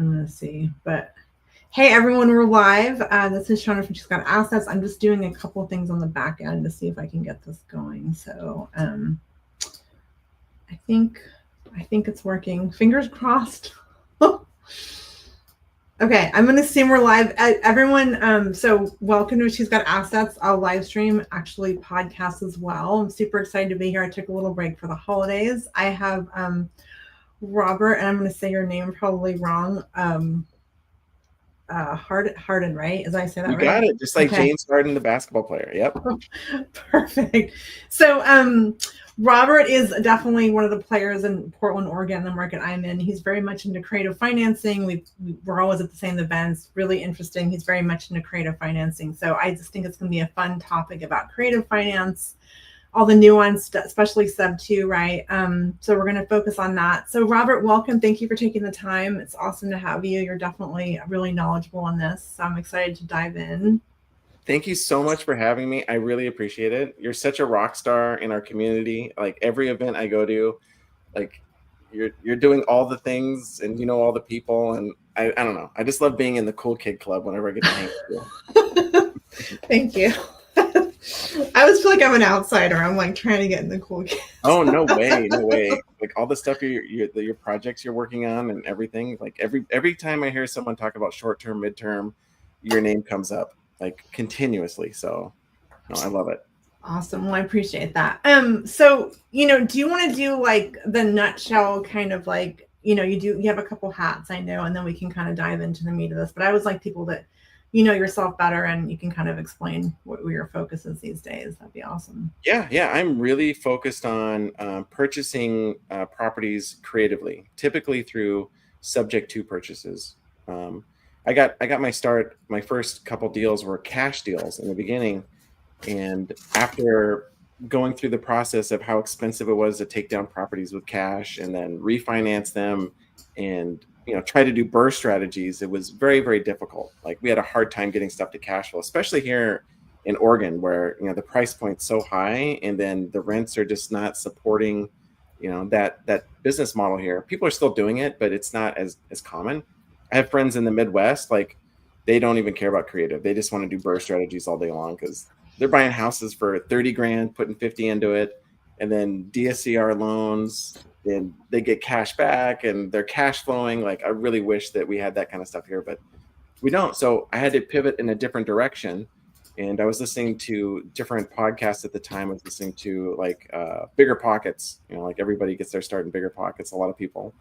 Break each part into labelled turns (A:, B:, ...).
A: I'm going to see. But hey, everyone, we're live. This is Shauna from She's Got Assets. I'm just doing a couple things on the back end to see if I can get this going. So I think it's working. Fingers crossed. Okay, I'm going to assume we're live. Everyone, so welcome to She's Got Assets. I'll live stream, actually podcast as well. I'm super excited to be here. I took a little break for the holidays. I have Robert, and I'm going to say your name probably wrong. Harden, right? As I say that right?
B: You got it. Just like James Harden, the basketball player. Yep.
A: Perfect. So Robert is definitely one of the players in Portland, Oregon, the market I'm in. He's very much into creative financing. We're always at the same events. Really interesting. He's very much into creative financing. So I just think it's going to be a fun topic about creative finance, all the nuance, especially sub 2, right? So we're going to focus on that. So Robert, welcome. Thank you for taking the time. It's awesome to have you. You're definitely really knowledgeable on this. So I'm excited to dive in.
B: Thank you so much for having me. I really appreciate it. You're such a rock star in our community. Like every event I go to, like you're doing all the things and you know all the people, and I don't know. I just love being in the cool kid club whenever I get to hang with
A: you. Thank you. I always feel like I'm an outsider. I'm like trying to get in the cool kids.
B: Oh, no way, no way. Like all the stuff your projects you're working on and everything. Like every time I hear someone talk about short-term, midterm, your name comes up like continuously. So no, I love it.
A: Awesome. Well, I appreciate that. So, do you want to do like the nutshell kind of like, you have a couple hats, I know, and then we can kind of dive into the meat of this, but I always like people that yourself better and you can kind of explain what your focus is these days. That'd be awesome.
B: Yeah. I'm really focused on purchasing properties creatively, typically through subject to purchases. I got my start. My first couple deals were cash deals in the beginning, and after going through the process of how expensive it was to take down properties with cash and then refinance them and try to do burst strategies, it was very, very difficult. Like we had a hard time getting stuff to cash flow, especially here in Oregon, where the price point's so high and then the rents are just not supporting that business model here. People are still doing it, but it's not as common. I have friends in the Midwest, like they don't even care about creative. They just want to do burst strategies all day long because they're buying houses for 30 grand, putting 50 into it, and then DSCR loans, and they get cash back and they're cash flowing. Like I really wish that we had that kind of stuff here, but we don't. So I had to pivot in a different direction. And I was listening to different podcasts at the time. I was listening to like Bigger Pockets, like everybody gets their start in Bigger Pockets, a lot of people.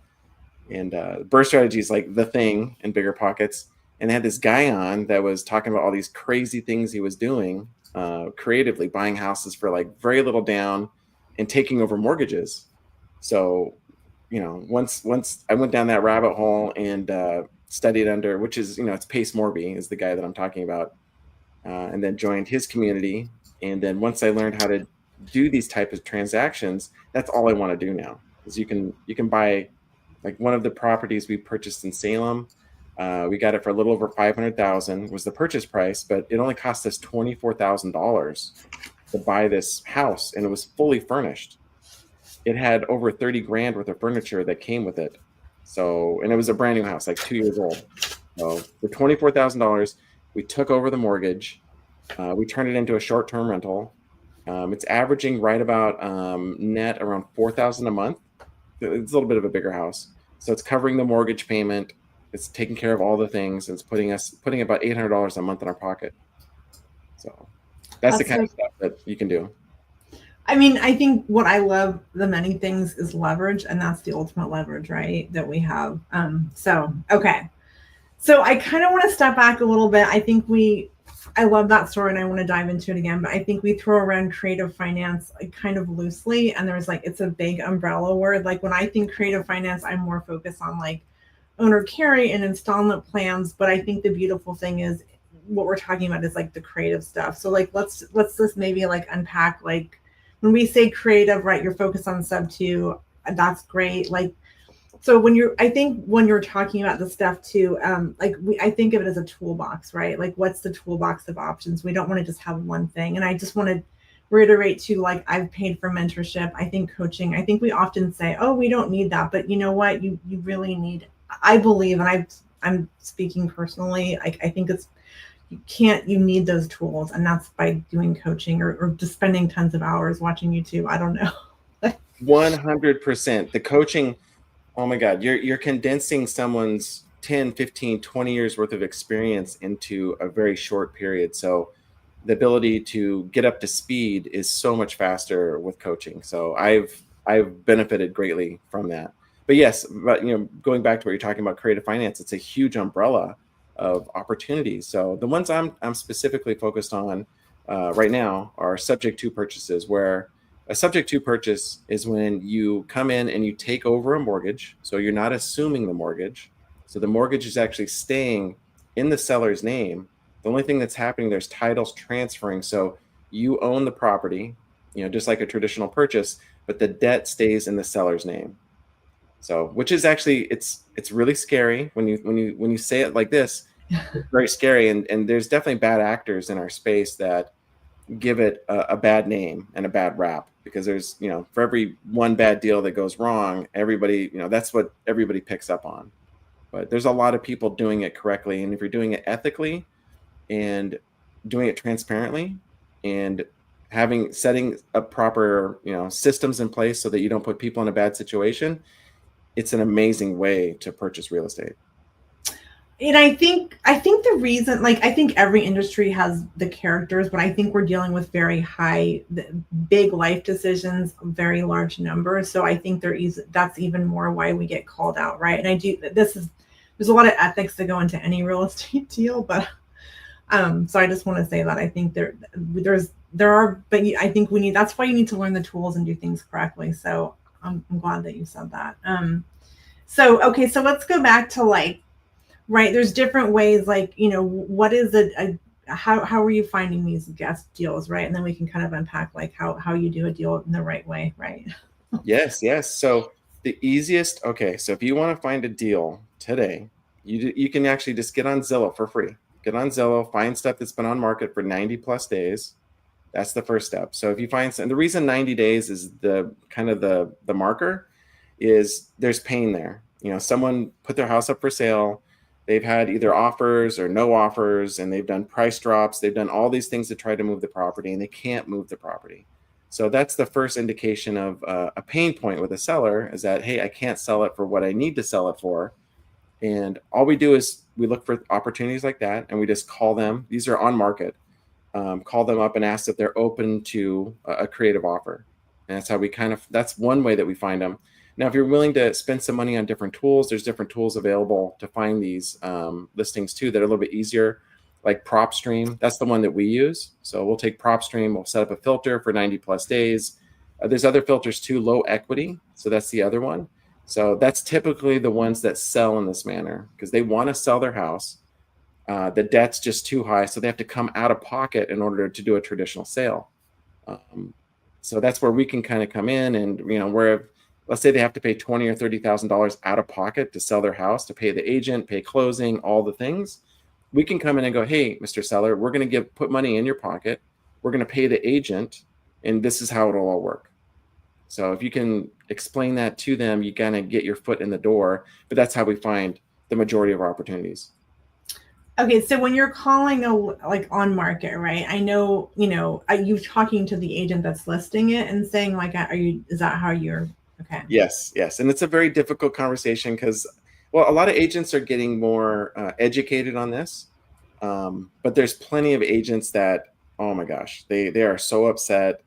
B: And burst strategy is like the thing in Bigger Pockets. And they had this guy on that was talking about all these crazy things he was doing creatively, buying houses for like very little down and taking over mortgages. So, once I went down that rabbit hole and studied under, which is, it's Pace Morby is the guy that I'm talking about, and then joined his community. And then once I learned how to do these types of transactions, that's all I want to do now. Is you can buy like one of the properties we purchased in Salem. We got it for a little over $500,000 was the purchase price, but it only cost us $24,000 to buy this house, and it was fully furnished. It had over 30 grand worth of furniture that came with it. So, and it was a brand new house, like 2 years old. So for $24,000, we took over the mortgage. We turned it into a short-term rental. It's averaging right about net around $4,000 a month. It's a little bit of a bigger house. So it's covering the mortgage payment. It's taking care of all the things. It's putting about $800 a month in our pocket. So that's the kind of stuff that you can do.
A: I mean, I think what I love the many things is leverage, and that's the ultimate leverage, right? That we have. Okay. So I kind of want to step back a little bit. I love that story and I want to dive into it again, but I think we throw around creative finance like kind of loosely, and there's like, it's a big umbrella word. Like when I think creative finance, I'm more focused on like owner carry and installment plans. But I think the beautiful thing is what we're talking about is like the creative stuff. So like, let's just maybe like unpack, like when we say creative, right, you're focused on sub 2, that's great. Like, so when you're talking about the stuff too, I think of it as a toolbox, right? Like what's the toolbox of options? We don't want to just have one thing. And I just want to reiterate too, like I've paid for mentorship. I think coaching, I think we often say, oh, we don't need that. But you know what? You really need, I believe, and I've I'm speaking personally. I think you need those tools, and that's by doing coaching or just spending tons of hours watching YouTube. I don't know.
B: 100%. The coaching, oh my God, you're condensing someone's 10, 15, 20 years worth of experience into a very short period. So the ability to get up to speed is so much faster with coaching. So I've benefited greatly from that. But yes, but going back to what you're talking about, creative finance, it's a huge umbrella of opportunities. So the ones I'm specifically focused on right now are subject to purchases, where a subject to purchase is when you come in and you take over a mortgage. So you're not assuming the mortgage. So the mortgage is actually staying in the seller's name. The only thing that's happening, there's titles transferring. So you own the property, just like a traditional purchase, but the debt stays in the seller's name. So, which is actually, it's really scary when you say it like this. It's very scary, and there's definitely bad actors in our space that give it a bad name and a bad rap, because there's, for every one bad deal that goes wrong, everybody, that's what everybody picks up on. But there's a lot of people doing it correctly, and if you're doing it ethically and doing it transparently and setting up proper, systems in place so that you don't put people in a bad situation, it's an amazing way to purchase real estate.
A: And I think the reason, like, I think every industry has the characters, but I think we're dealing with very big life decisions, very large numbers. So I think that's even more why we get called out, right? And there's a lot of ethics that go into any real estate deal, but so I just want to say that I think but I think that's why you need to learn the tools and do things correctly. So I'm glad that you said that. So okay, so let's go back to, like, right, there's different ways, like, what is how are you finding these guest deals, right? And then we can kind of unpack, like, how you do a deal in the right way, right?
B: Yes. So the easiest, okay, so if you want to find a deal today, you can actually just get on Zillow for free. Get on Zillow, find stuff that's been on market for 90 plus days. That's the first step. So if you find, and the reason 90 days is the kind of the marker is there's pain there. Someone put their house up for sale. They've had either offers or no offers, and they've done price drops. They've done all these things to try to move the property, and they can't move the property. So that's the first indication of a pain point with a seller, is that, hey, I can't sell it for what I need to sell it for. And all we do is we look for opportunities like that, and we just call them. These are on market. Call them up and ask if they're open to a creative offer. And that's how that's one way that we find them. Now, if you're willing to spend some money on different tools, there's different tools available to find these listings too that are a little bit easier, like PropStream. That's the one that we use. So we'll take PropStream, we'll set up a filter for 90 plus days. There's other filters too, low equity. So that's the other one. So that's typically the ones that sell in this manner, because they want to sell their house. The debt's just too high, so they have to come out of pocket in order to do a traditional sale. So that's where we can kind of come in, and where, let's say they have to pay $20,000 or $30,000 out of pocket to sell their house, to pay the agent, pay closing, all the things. We can come in and go, hey, Mr. Seller, we're going to put money in your pocket. We're going to pay the agent, and this is how it'll all work. So if you can explain that to them, you kind of get your foot in the door. But that's how we find the majority of our opportunities.
A: Okay, so when you're calling like on market, right? I know, are you talking to the agent that's listing it and saying, like, is that how you're, okay?
B: Yes. And it's a very difficult conversation because, well, a lot of agents are getting more educated on this. But there's plenty of agents that, oh my gosh, they are so upset.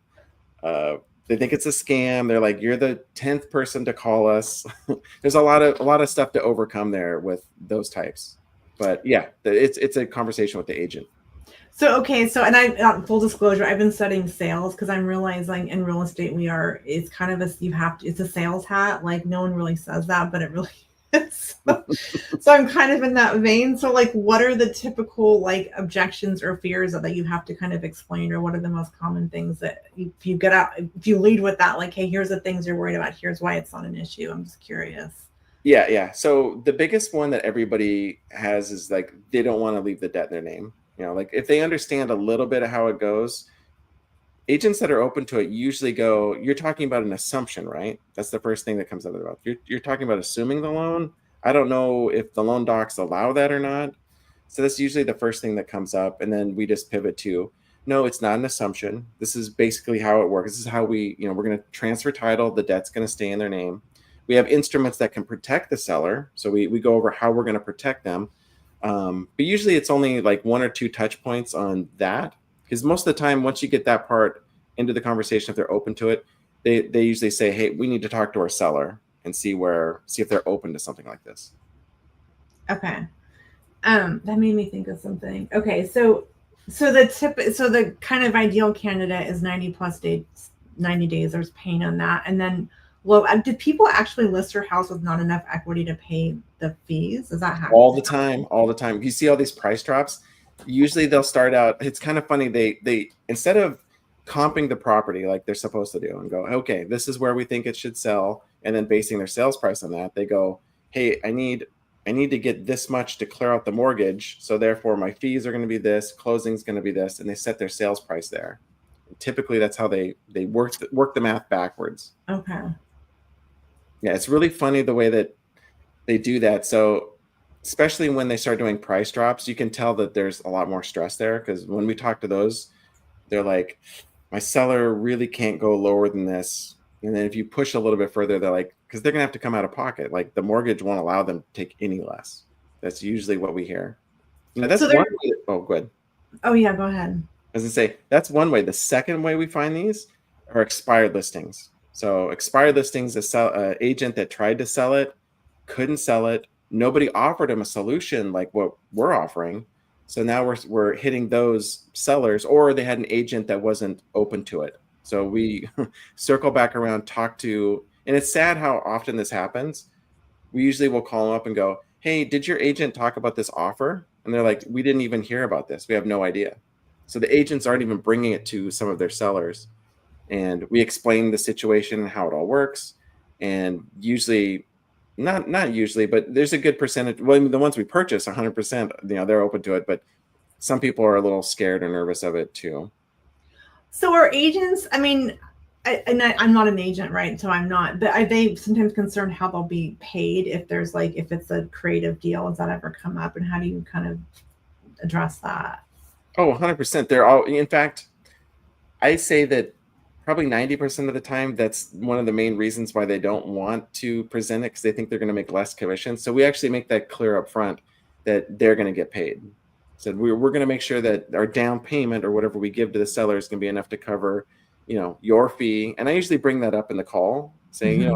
B: They think it's a scam. They're like, you're the 10th person to call us. There's a lot of stuff to overcome there with those types. But yeah, it's a conversation with the agent.
A: So, okay. So, and full disclosure, I've been studying sales because I'm realizing in real estate, it's kind of it's a sales hat. Like, no one really says that, but it really is. So I'm kind of in that vein. So, like, what are the typical, like, objections or fears that you have to kind of explain, or what are the most common things that if you lead with that, like, hey, here's the things you're worried about. Here's why it's not an issue. I'm just curious.
B: Yeah. So the biggest one that everybody has is, like, they don't want to leave the debt in their name. Like, if they understand a little bit of how it goes, agents that are open to it usually go, you're talking about an assumption, right? That's the first thing that comes out of their mouth. You're talking about assuming the loan. I don't know if the loan docs allow that or not. So that's usually the first thing that comes up. And then we just pivot to, no, it's not an assumption. This is basically how it works. This is how we, we're going to transfer title. The debt's going to stay in their name. We have instruments that can protect the seller. So we go over how we're going to protect them. But usually it's only like 1 or 2 touch points on that. Because most of the time, once you get that part into the conversation, if they're open to it, they usually say, hey, we need to talk to our seller and see if they're open to something like this.
A: Okay. That made me think of something. Okay, so the kind of ideal candidate is 90 plus days, 90 days. There's pain on that, and then did people actually list their house with not enough equity to pay the fees? Is that happening?
B: All the time. You see all these price drops. Usually they'll start out. It's kind of funny. They instead of comping the property like they're supposed to do and go, okay, this is where we think it should sell, and then basing their sales price on that, they go, hey, I need to get this much to clear out the mortgage, so therefore my fees are going to be this, closing's going to be this, and they set their sales price there. And typically that's how they work the math backwards.
A: Okay.
B: Yeah, it's really funny the way that they do that. So especially when they start doing price drops, you can tell that there's a lot more stress there, because when we talk to those, they're like, my seller really can't go lower than this. And then if you push a little bit further, they're like, because they're gonna have to come out of pocket. Like the mortgage won't allow them to take any less. That's usually what we hear. That's one way. Oh, go ahead.
A: Oh yeah, go ahead.
B: As I say, that's one way. The second way we find these are expired listings. So expired listings, agent that tried to sell it, couldn't sell it. Nobody offered him a solution like what we're offering. So now we're hitting those sellers, or they had an agent that wasn't open to it. So we circle back around, talk to, and it's sad how often this happens. We usually will call them up and go, hey, did your agent talk about this offer? And they're like, we didn't even hear about this. We have no idea. So the agents aren't even bringing it to some of their sellers. And we explain the situation and how it all works. And usually, not usually, but there's a good percentage. Well, I mean, the ones we purchase, 100%, they're open to it. But some people are a little scared or nervous of it too.
A: So are agents, I mean, I'm not an agent, right? So I'm not, but are they sometimes concerned how they'll be paid if it's a creative deal? Does that ever come up? And how do you kind of address that?
B: Oh, 100%. They're all, in fact, I say that probably 90% of the time, that's one of the main reasons why they don't want to present it, because they think they're going to make less commission. So we actually make that clear up front that they're going to get paid. So we're going to make sure that our down payment or whatever we give to the seller is going to be enough to cover, your fee. And I usually bring that up in the call, saying,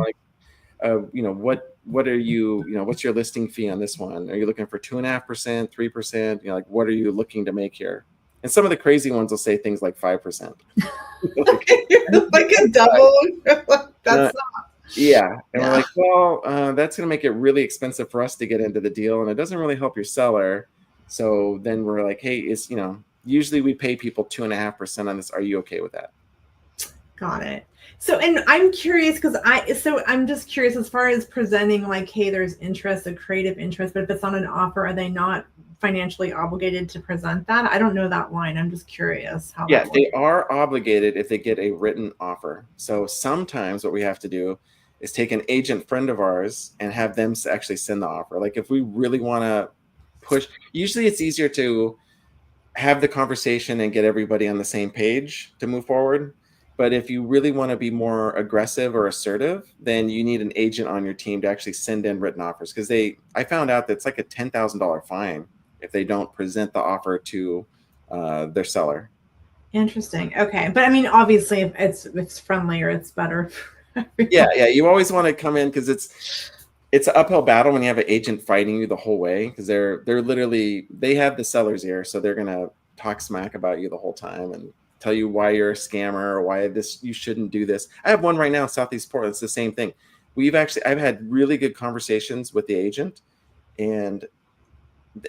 B: what are you, what's your listing fee on this one? Are you looking for 2.5%, 3%? Like, what are you looking to make here? And some of the crazy ones will say things like 5%.
A: like a double. That's not.
B: Yeah. And we're like, well, that's going to make it really expensive for us to get into the deal, and it doesn't really help your seller. So then we're like, hey, usually we pay people 2.5% on this. Are you okay with that?
A: Got it. So, and I'm curious I'm just curious as far as presenting, like, hey, there's interest, a creative interest, but if it's on an offer, are they not financially obligated to present that? I don't know that line. I'm just curious how.
B: Yeah, they are obligated if they get a written offer. So sometimes what we have to do is take an agent friend of ours and have them actually send the offer. Like if we really want to push, usually it's easier to have the conversation and get everybody on the same page to move forward. But if you really want to be more aggressive or assertive, then you need an agent on your team to actually send in written offers. Because I found out that it's like a $10,000 fine if they don't present the offer to their seller.
A: Interesting. Okay. But I mean, obviously if it's friendlier, it's better.
B: Yeah. You always want to come in, because it's an uphill battle when you have an agent fighting you the whole way, because they're literally, they have the seller's ear. So they're going to talk smack about you the whole time and tell you why you're a scammer or why you shouldn't do this. I have one right now in Southeast Portland. It's the same thing. I've had really good conversations with the agent, and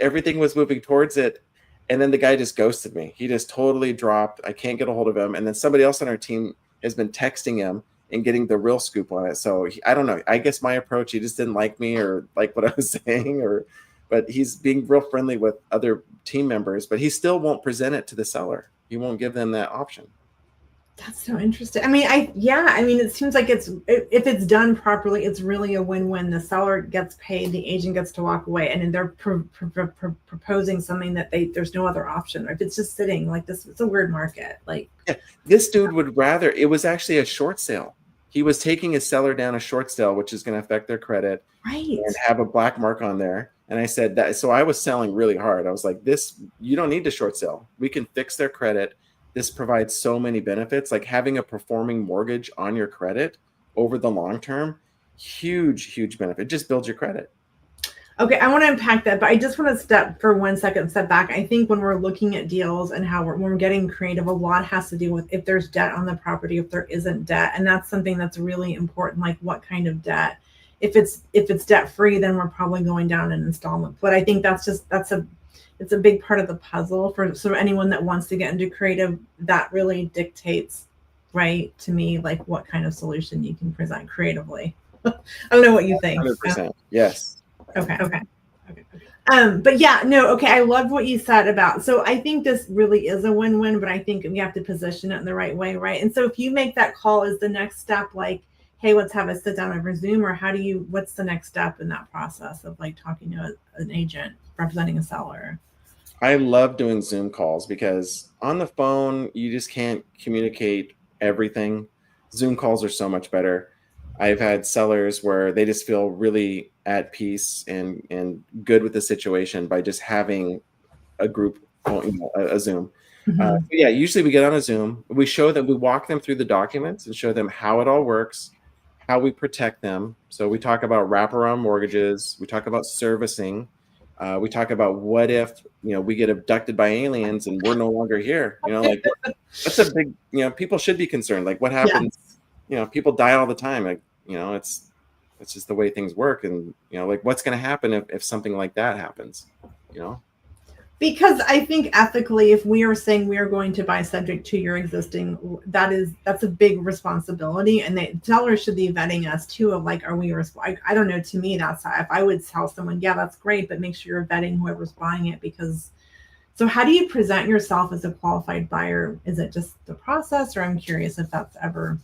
B: everything was moving towards it. And then the guy just ghosted me. He just totally dropped. I can't get a hold of him. And then somebody else on our team has been texting him and getting the real scoop on it. So I don't know. I guess my approach, he just didn't like me or like what I was saying, but he's being real friendly with other team members, but he still won't present it to the seller. He won't give them that option.
A: That's so interesting. I mean, I mean, it seems like if it's done properly, it's really a win-win. The seller gets paid, the agent gets to walk away, and then they're proposing something that there's no other option. Or if it's just sitting like this, it's a weird market. Like,
B: Yeah, this dude would rather, it was actually a short sale. He was taking his seller down a short sale, which is going to affect their credit
A: right.
B: and have a black mark on there. And I said that, so I was selling really hard. I was like, this, you don't need to short sell. We can fix their credit. This provides so many benefits, like having a performing mortgage on your credit over the long term. Huge benefit. It just builds your credit.
A: Okay, I want to unpack that, but I just want to step for 1 second, step back. I think when we're looking at deals and when we're getting creative, a lot has to do with if there's debt on the property, if there isn't debt, and that's something that's really important. Like what kind of debt? If it's debt free, then we're probably going down an installment. But I think it's a big part of the puzzle for anyone that wants to get into creative. That really dictates, right, to me, like what kind of solution you can present creatively. I don't know what you think.
B: 100%. Yes.
A: Okay. But yeah, no, okay. I loved what you said about, so I think this really is a win-win, but I think we have to position it in the right way, right? And so if you make that call, is the next step like, hey, let's have a sit down over Zoom, or what's the next step in that process of like talking to an agent representing a seller?
B: I love doing Zoom calls because on the phone, you just can't communicate everything. Zoom calls are so much better. I've had sellers where they just feel really at peace and good with the situation by just having a group, a Zoom.
A: Mhm.
B: Yeah, usually we get on a Zoom. We show them, we walk them through the documents and show them how it all works, how we protect them. So we talk about wraparound mortgages. We talk about servicing. We talk about what if we get abducted by aliens and we're no longer here. Like that's a big. People should be concerned. Like what happens?
A: Yes.
B: People die all the time. Like it's just the way things work. And like what's going to happen if something like that happens?
A: Because I think ethically, if we are saying we are going to buy subject to your existing, that's a big responsibility, and the sellers should be vetting us too. Of like, are we? I don't know. To me, that's if I would tell someone, yeah, that's great, but make sure you're vetting whoever's buying it because. So, how do you present yourself as a qualified buyer? Is it just the process, or I'm curious if that's ever.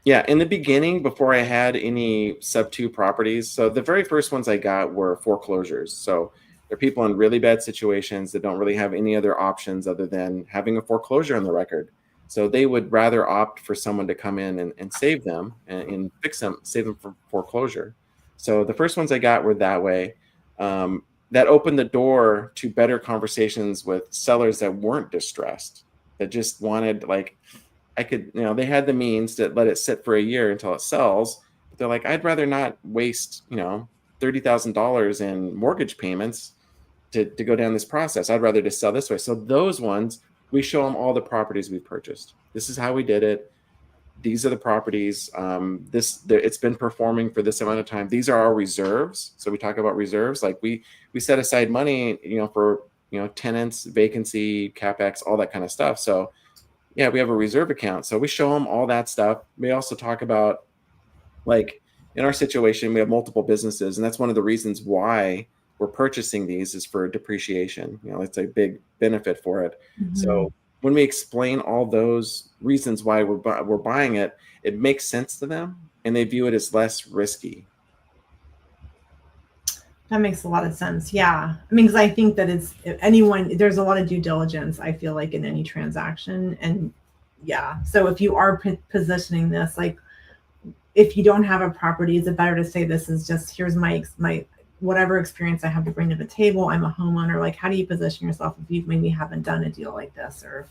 B: Yeah, in the beginning, before I had any sub two properties, so the very first ones I got were foreclosures. So they're people in really bad situations that don't really have any other options other than having a foreclosure on the record. So they would rather opt for someone to come in and save them and fix them, save them from foreclosure. So the first ones I got were that way. That opened the door to better conversations with sellers that weren't distressed, that just wanted like, they had the means to let it sit for a year until it sells. But they're like, I'd rather not waste, $30,000 in mortgage payments to go down this process. I'd rather just sell this way. So those ones, we show them all the properties we've purchased. This is how we did it. These are the properties. It's been performing for this amount of time. These are our reserves. So we talk about reserves. Like we set aside money, for tenants, vacancy, capex, all that kind of stuff. So yeah, we have a reserve account. So we show them all that stuff. We also talk about, like, in our situation, we have multiple businesses, and that's one of the reasons why we're purchasing these is for depreciation. It's a big benefit for it.
A: Mm-hmm.
B: So when we explain all those reasons why we're buying it, it makes sense to them, and they view it as less risky.
A: That makes a lot of sense. Yeah. I mean, because I think that there's a lot of due diligence, I feel like, in any transaction. And yeah. So if you are positioning this, like, if you don't have a property, is it better to say this is just, here's my whatever experience I have to bring to the table? I'm a homeowner. Like, how do you position yourself if you maybe haven't done a deal like this? Or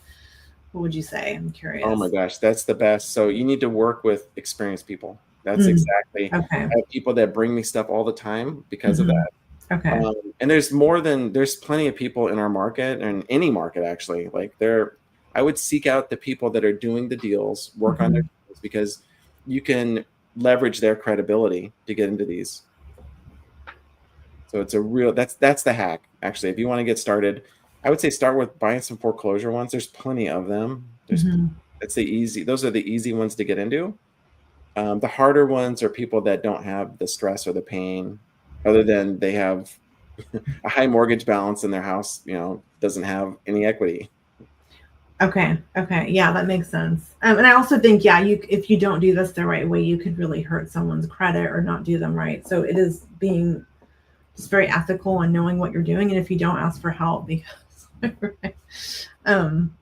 A: what would you say? I'm curious.
B: Oh my gosh, that's the best. So you need to work with experienced people. That's exactly.
A: Okay.
B: I have people that bring me stuff all the time because of that.
A: Okay.
B: And there's plenty of people in our market and any market actually. Like I would seek out the people that are doing the deals, work on their deals, because you can leverage their credibility to get into these. So it's that's the hack. Actually, if you want to get started, I would say start with buying some foreclosure ones. There's plenty of them. Those are the easy ones to get into. The harder ones are people that don't have the stress or the pain, other than they have a high mortgage balance and their house, doesn't have any equity.
A: Okay. Okay. Yeah, that makes sense. And I also think, yeah, you if you don't do this the right way, you could really hurt someone's credit or not do them right. So it is being just very ethical and knowing what you're doing. And if you don't ask for help, because um,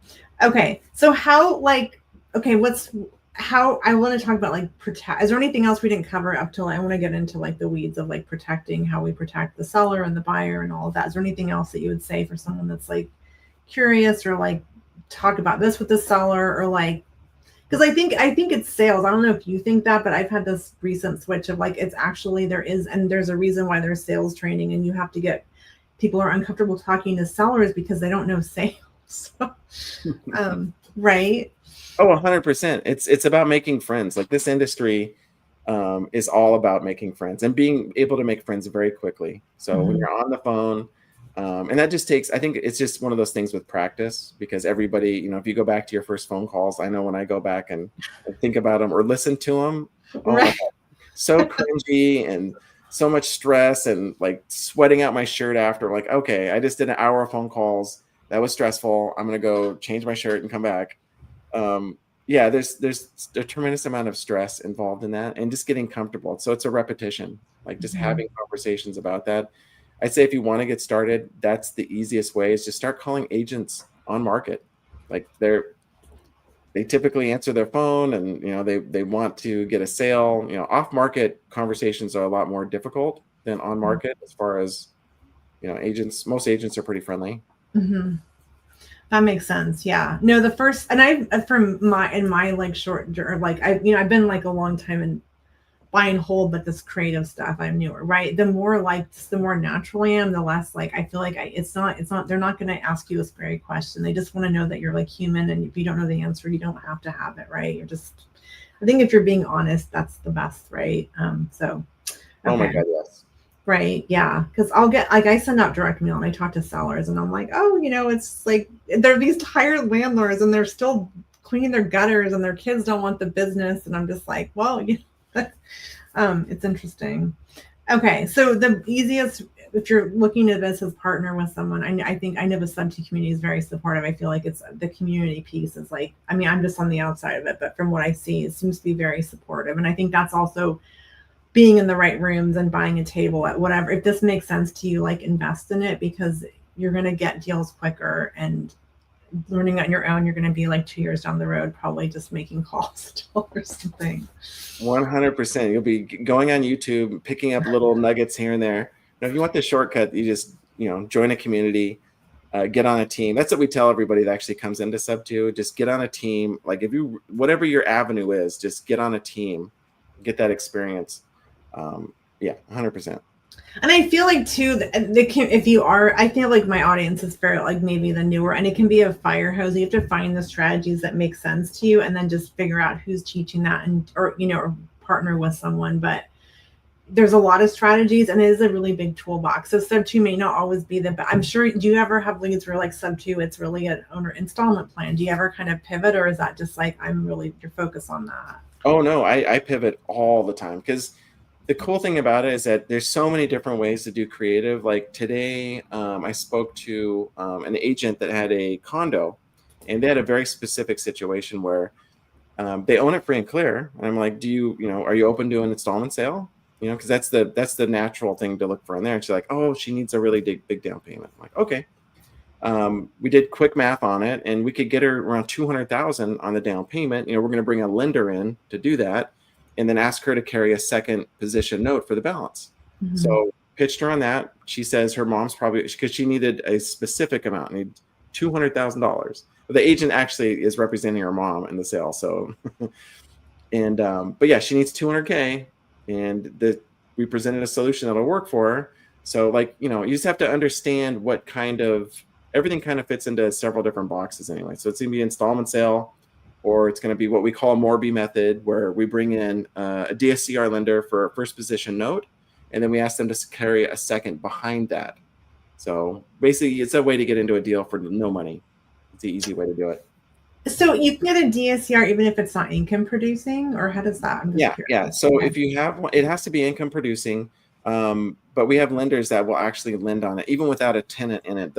A: okay. So how like okay, what's how I want to talk about like protect. Is there anything else we didn't cover up till I want to get into like the weeds of like protecting how we protect the seller and the buyer and all of that? Is there anything else that you would say for someone that's like curious or like talk about this with the seller or like because I think it's sales. I don't know if you think that, but I've had this recent switch of like it's actually there is and there's a reason why there's sales training and you have to get people are uncomfortable talking to sellers because they don't know sales. So, right?
B: Oh, 100%. It's about making friends. Like this industry is all about making friends and being able to make friends very quickly. So when
A: Mm-hmm.
B: you're on the phone, and that just takes, I think it's just one of those things with practice because everybody, if you go back to your first phone calls, I know when I go back and think about them or listen to them, oh my
A: Right.
B: God, so cringy and so much stress and like sweating out my shirt after. Like, okay, I just did an hour of phone calls. That was stressful. I'm going to go change my shirt and come back. Yeah, there's a tremendous amount of stress involved in that and just getting comfortable. So it's a repetition, like just
A: Mm-hmm.
B: having conversations about that. I'd say if you want to get started, that's the easiest way is just start calling agents on market. Like they typically answer their phone and they want to get a sale. Off market conversations are a lot more difficult than on market as far as agents. Most agents are pretty friendly.
A: Mm-hmm. That makes sense. Yeah. No, the first, and I, from my, in my like short, or like, I've been like a long time in buy and hold, but this creative stuff, I'm newer, right? The more like, the more natural I am, the less like, I feel like it's not, they're not going to ask you a scary question. They just want to know that you're like human. And if you don't know the answer, you don't have to have it, right? You're just, I think if you're being honest, that's the best, right? So,
B: Oh my
A: okay.
B: God, yes.
A: Right. Yeah. Because I'll get like I send out direct mail and I talk to sellers and I'm like, oh, it's like they're these tired landlords and they're still cleaning their gutters and their kids don't want the business and I'm just like, well, it's interesting. Okay, so the easiest if you're looking at this as partner with someone, I think I know the sub two community is very supportive. I feel like it's the community piece is like, I mean, I'm just on the outside of it, but from what I see, it seems to be very supportive, and I think that's also being in the right rooms and buying a table at whatever. If this makes sense to you, like invest in it because you're going to get deals quicker and learning on your own, you're going to be like 2 years down the road, probably just making calls still or something.
B: 100%. You'll be going on YouTube, picking up little nuggets here and there. If you want the shortcut, you just join a community, get on a team. That's what we tell everybody that actually comes into Sub 2. Just get on a team. Like if you whatever your avenue is, just get on a team, get that experience. Yeah, 100%.
A: And I feel like too, if you are, I feel like my audience is very like maybe the newer, and it can be a fire hose. You have to find the strategies that make sense to you, and then just figure out who's teaching that, and or partner with someone. But there's a lot of strategies, and it is a really big toolbox. So sub two may not always be the. But I'm sure. Do you ever have leads where like sub two, it's really an owner installment plan? Do you ever kind of pivot, or is that just like I'm really your focus on that?
B: Oh no, I pivot all the time because the cool thing about it is that there's so many different ways to do creative. Like today, I spoke to an agent that had a condo, and they had a very specific situation where they own it free and clear. And I'm like, are you open to an installment sale? Because that's the natural thing to look for in there. And she's like, oh, she needs a really big down payment. I'm like, okay. We did quick math on it, and we could get her around 200,000 on the down payment. We're going to bring a lender in to do that, and then ask her to carry a second position note for the balance.
A: Mm-hmm.
B: So pitched her on that. She says her mom's probably because she needed a specific amount, need $200,000. But the agent actually is representing her mom in the sale. So, and but yeah, she needs 200K, and we presented a solution that'll work for her. So like you just have to understand what kind of everything kind of fits into several different boxes anyway. So it's going to be installment sale, or it's going to be what we call a Morby method, where we bring in a DSCR lender for a first position note, and then we ask them to carry a second behind that. So basically, it's a way to get into a deal for no money. It's the easy way to do it.
A: So you can get a DSCR even if it's not income producing, or how does that? I'm just
B: Yeah.
A: curious.
B: So
A: Okay.
B: if you have one, it has to be income producing. But we have lenders that will actually lend on it, even without a tenant in it.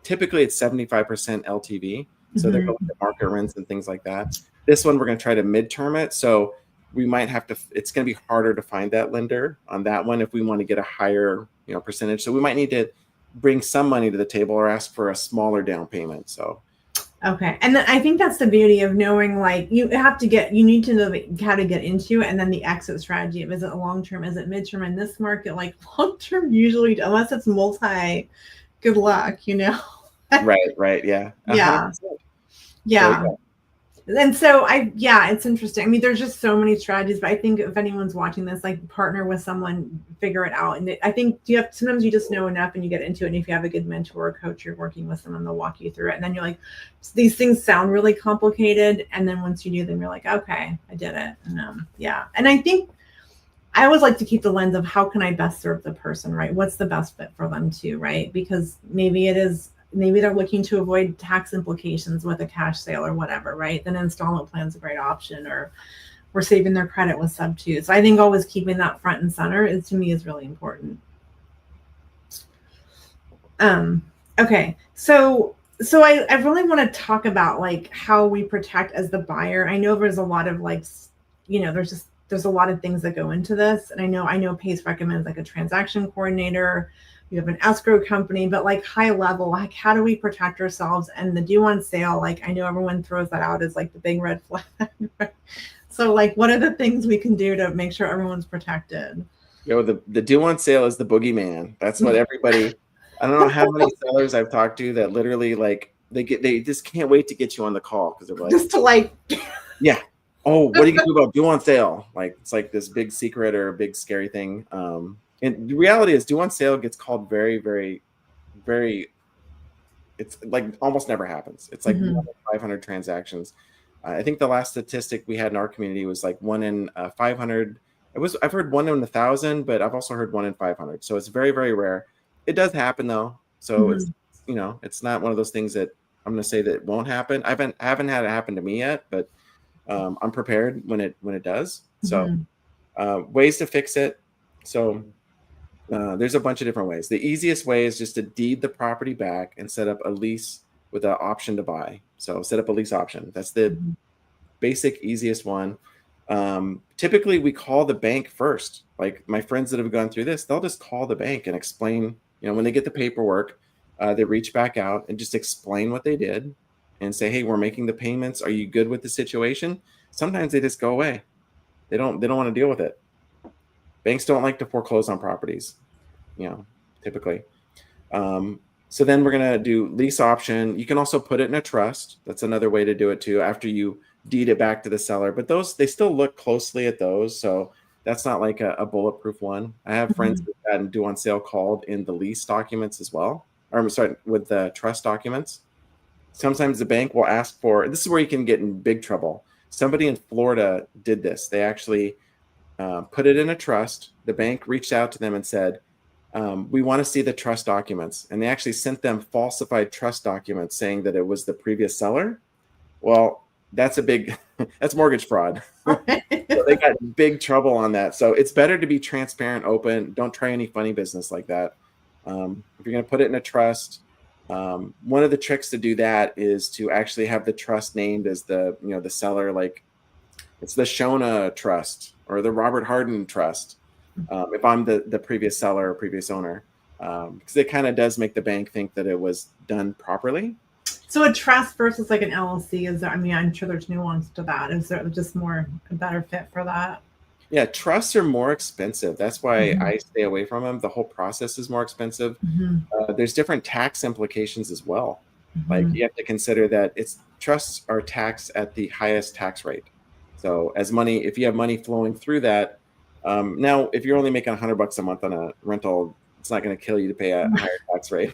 B: Typically it's 75% LTV. So they're going to market rents and things like that. This one, we're going to try to midterm it. So we might have to, it's going to be harder to find that lender on that one if we want to get a higher, percentage. So we might need to bring some money to the table or ask for a smaller down payment. So
A: okay. And then I think that's the beauty of knowing, like, you need to know how to get into it, and then the exit strategy of, is it a long-term, is it midterm? In this market, like, long-term usually, unless it's multi, good luck,
B: Right. Yeah.
A: Yeah.
B: 100%.
A: Yeah.
B: So,
A: And so it's interesting. I mean, there's just so many strategies, but I think if anyone's watching this, like, partner with someone, figure it out. And I think sometimes you just know enough and you get into it. And if you have a good mentor or coach, you're working with someone, they'll walk you through it. And then you're like, these things sound really complicated. And then once you do them, you're like, okay, I did it. And And I think I always like to keep the lens of, how can I best serve the person, right? What's the best fit for them too, right? Because maybe they're looking to avoid tax implications with a cash sale or whatever, right? Then an installment plan is a great option, or we're saving their credit with sub 2. So I think always keeping that front and center to me is really important. Okay. So I really want to talk about, like, how we protect as the buyer. I know there's a lot of, like, there's a lot of things that go into this. And I know PACE recommends, like, a transaction coordinator. You have an escrow company, but, like, high level, like, how do we protect ourselves? And the due on sale, like, I know everyone throws that out as, like, the big red flag. Right? So, like, what are the things we can do to make sure everyone's protected?
B: the due on sale is the boogeyman. That's what everybody, I don't know how many sellers I've talked to that literally, like, they just can't wait to get you on the call, because they're like,
A: just to, like,
B: yeah. Oh, what are you gonna do about due on sale? Like, it's like this big secret or a big scary thing. And the reality is, due on sale gets called very, very, very, it's like almost never happens. It's like 1 in 500 transactions. I think the last statistic we had in our community was like 1 in 500. I've heard 1 in 1,000, but I've also heard 1 in 500. So it's very, very rare. It does happen though. So it's, it's not one of those things that I'm going to say that it won't happen. I haven't had it happen to me yet, but I'm prepared when it does. So ways to fix it. So there's a bunch of different ways. The easiest way is just to deed the property back and set up a lease with an option to buy. So set up a lease option. That's the basic, easiest one. Typically, we call the bank first. Like, my friends that have gone through this, they'll just call the bank and explain, when they get the paperwork, they reach back out and just explain what they did and say, hey, we're making the payments. Are you good with the situation? Sometimes they just go away. They don't want to deal with it. Banks don't like to foreclose on properties, typically. So then we're going to do lease option. You can also put it in a trust. That's another way to do it too, after you deed it back to the seller. But they still look closely at those. So that's not like a bulletproof one. I have friends that had due on sale called in the lease documents as well. Or I'm sorry, with the trust documents. Sometimes the bank will ask for, this is where you can get in big trouble. Somebody in Florida did this. They actually put it in a trust. The bank reached out to them and said, we want to see the trust documents. And they actually sent them falsified trust documents saying that it was the previous seller. Well, that's that's mortgage fraud. So they got big trouble on that. So it's better to be transparent, open. Don't try any funny business like that. If you're going to put it in a trust, one of the tricks to do that is to actually have the trust named as the seller, like it's the Shona Trust or the Robert Harden Trust. If I'm the previous seller or previous owner, because it kind of does make the bank think that it was done properly.
A: So a trust versus like an LLC, I'm sure there's nuance to that. Is there just a better fit for that?
B: Yeah, trusts are more expensive. That's why I stay away from them. The whole process is more expensive. There's different tax implications as well. Like, you have to consider that trusts are taxed at the highest tax rate. So if you have money flowing through that, now if you're only making $100 a month on a rental, it's not going to kill you to pay a higher tax rate.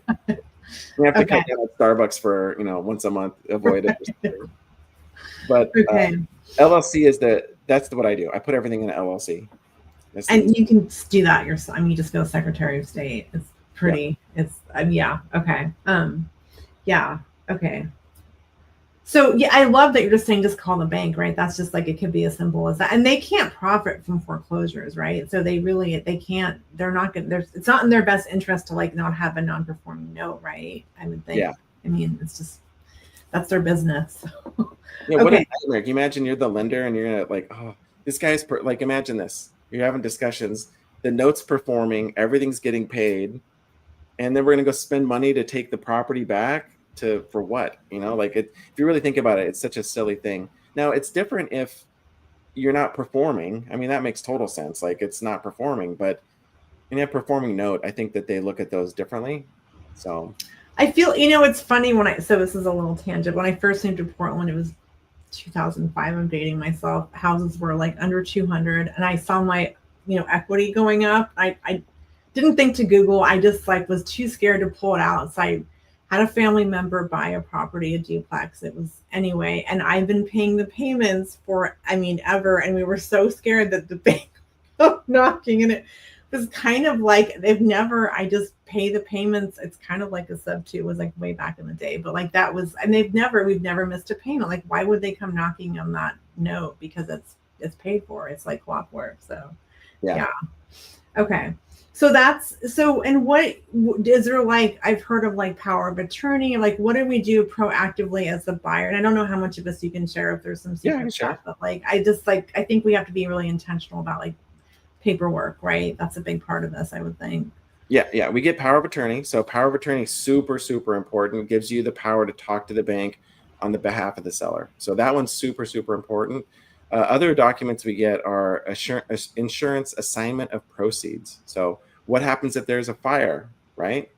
B: You have to come down at Starbucks for once a month, avoid it. But LLC that's what I do. I put everything in an LLC.
A: And you can do that yourself. You just go Secretary of State. It's pretty. Yeah. Okay. Yeah. Okay. So yeah, I love that you're just saying just call the bank, right? That's just like, it could be as simple as that. And they can't profit from foreclosures, right? So they can't. They're not going. It's not in their best interest to, like, not have a non-performing note, right? I would think. Yeah. It's just That's their business.
B: Yeah, what a
A: Okay.
B: nightmare. Can you imagine you're the lender and you're gonna like, oh, this guy's like, imagine this. You're having discussions, the note's performing, everything's getting paid, and then we're gonna go spend money to take the property back to for what? Like if you really think about it, it's such a silly thing. Now it's different if you're not performing. I mean, that makes total sense. Like it's not performing, but in a performing note, I think that they look at those differently. So
A: I feel, it's funny so this is a little tangent. When I first moved to Portland, it was 2005. I'm dating myself. Houses were like under 200, and I saw my, equity going up. I didn't think to Google. I just like was too scared to pull it out. So I had a family member buy a property, a duplex. It was anyway, and I've been paying the payments for, I mean, ever. And we were so scared that the bank was knocking, and it was kind of like they've never. I just pay the payments. It's kind of like a sub two. It was like way back in the day, but like that was, and we've never missed a payment. Like why would they come knocking on that note? Because it's paid for. It's like clockwork. So
B: yeah.
A: yeah. Okay. So and what is there, like I've heard of like power of attorney, like what do we do proactively as the buyer? And I don't know how much of this you can share if there's some secret stuff, but like I think we have to be really intentional about like paperwork, right? That's a big part of this, I would think.
B: Yeah, we get power of attorney. So power of attorney is super, super important. It gives you the power to talk to the bank on the behalf of the seller. So that one's super, super important. Other documents we get are insurance assignment of proceeds. So what happens if there's a fire, right?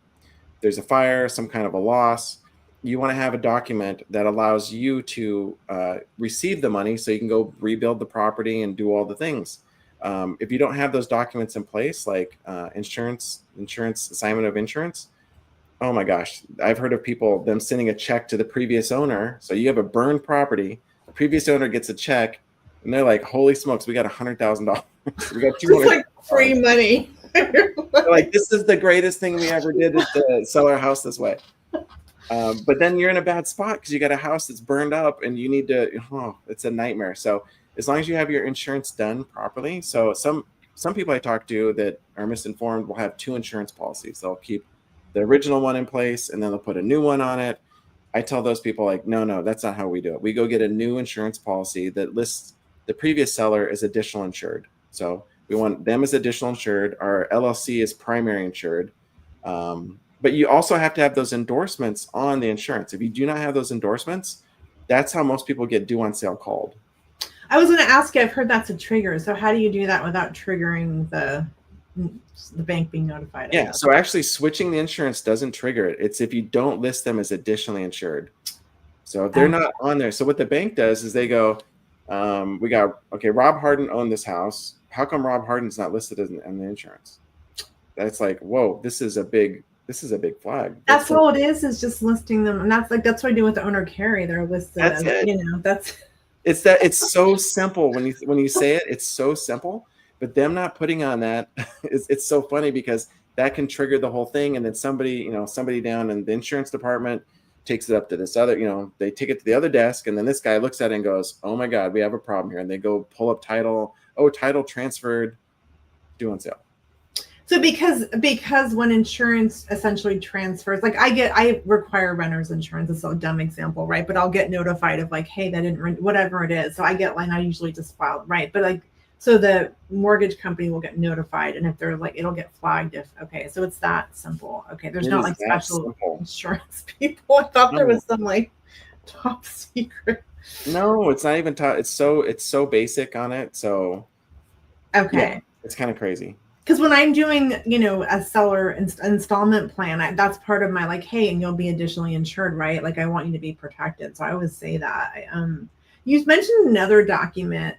B: There's a fire, some kind of a loss. You want to have a document that allows you to receive the money so you can go rebuild the property and do all the things. If you don't have those documents in place, like insurance assignment of insurance, oh my gosh, I've heard of them sending a check to the previous owner. So you have a burned property, the previous owner gets a check, and they're like, "Holy smokes, we got $100,000. We got $200,000.
A: It's like free money."
B: Like, this is the greatest thing we ever did, is to sell our house this way. But then you're in a bad spot because you got a house that's burned up, and you need to. It's a nightmare. So as long as you have your insurance done properly. So some people I talk to that are misinformed will have two insurance policies. They'll keep the original one in place, and then they'll put a new one on it. I tell those people, like, no, that's not how we do it. We go get a new insurance policy that lists the previous seller as additional insured. So we want them as additional insured. Our LLC is primary insured. But you also have to have those endorsements on the insurance. If you do not have those endorsements, that's how most people get due on sale called.
A: I was going to ask you, I've heard that's a trigger. So how do you do that without triggering the bank being notified?
B: Yeah, so actually switching the insurance doesn't trigger it. It's if you don't list them as additionally insured. So if they're not on there, so what the bank does is they go, Rob Harden owned this house. How come Rob Harden's not listed in the insurance? That's like, whoa, this is a big flag.
A: That's all it is just listing them. And that's what I do with the owner carry. They're listed
B: as, it's so simple when you say it, it's so simple, but them not putting on that, it's so funny because that can trigger the whole thing. And then somebody down in the insurance department takes it up to this other, they take it to the other desk, and then this guy looks at it and goes, "Oh my God, we have a problem here." And they go pull up title. Oh, title transferred, due on sale.
A: So because when insurance essentially transfers, like I require renter's insurance. It's a dumb example, right? But I'll get notified of like, hey, that didn't rent, whatever it is. So I get, like, I usually just file, right? But like, so the mortgage company will get notified, and if they're like, it'll get flagged so it's that simple. Okay, there's not like special insurance people. I thought there was some like top secret.
B: No, it's not even top. It's so basic on it. So
A: okay, yeah,
B: it's kind of crazy.
A: Because when I'm doing, a seller installment plan, that's part of my, like, hey, and you'll be additionally insured, right? Like, I want you to be protected. So I always say that. You mentioned another document.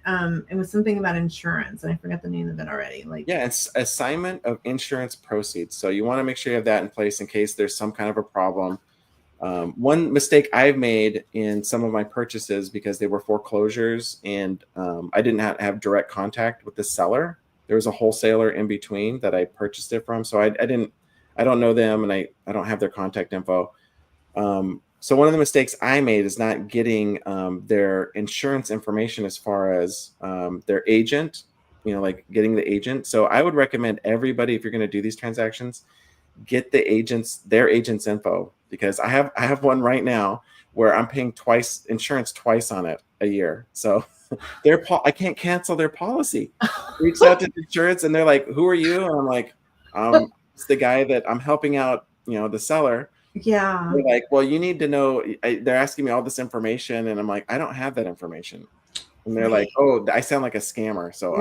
A: It was something about insurance, and I forgot the name of it already.
B: It's assignment of insurance proceeds. So you want to make sure you have that in place in case there's some kind of a problem. One mistake I've made in some of my purchases, because they were foreclosures and I didn't have direct contact with the seller. There was a wholesaler in between that I purchased it from. So I don't know them, and I don't have their contact info. So one of the mistakes I made is not getting their insurance information as far as their agent, like getting the agent. So I would recommend everybody, if you're going to do these transactions, get their agent's info. because I have one right now where I'm paying insurance twice on it a year. So I can't cancel their policy. Reached out to the insurance and they're like, "Who are you?" And I'm like, it's the guy that I'm helping out, the seller.
A: Yeah.
B: They're like, "Well, you need to know." They're asking me all this information, and I'm like, "I don't have that information." And they're like, "Oh, I sound like a scammer." So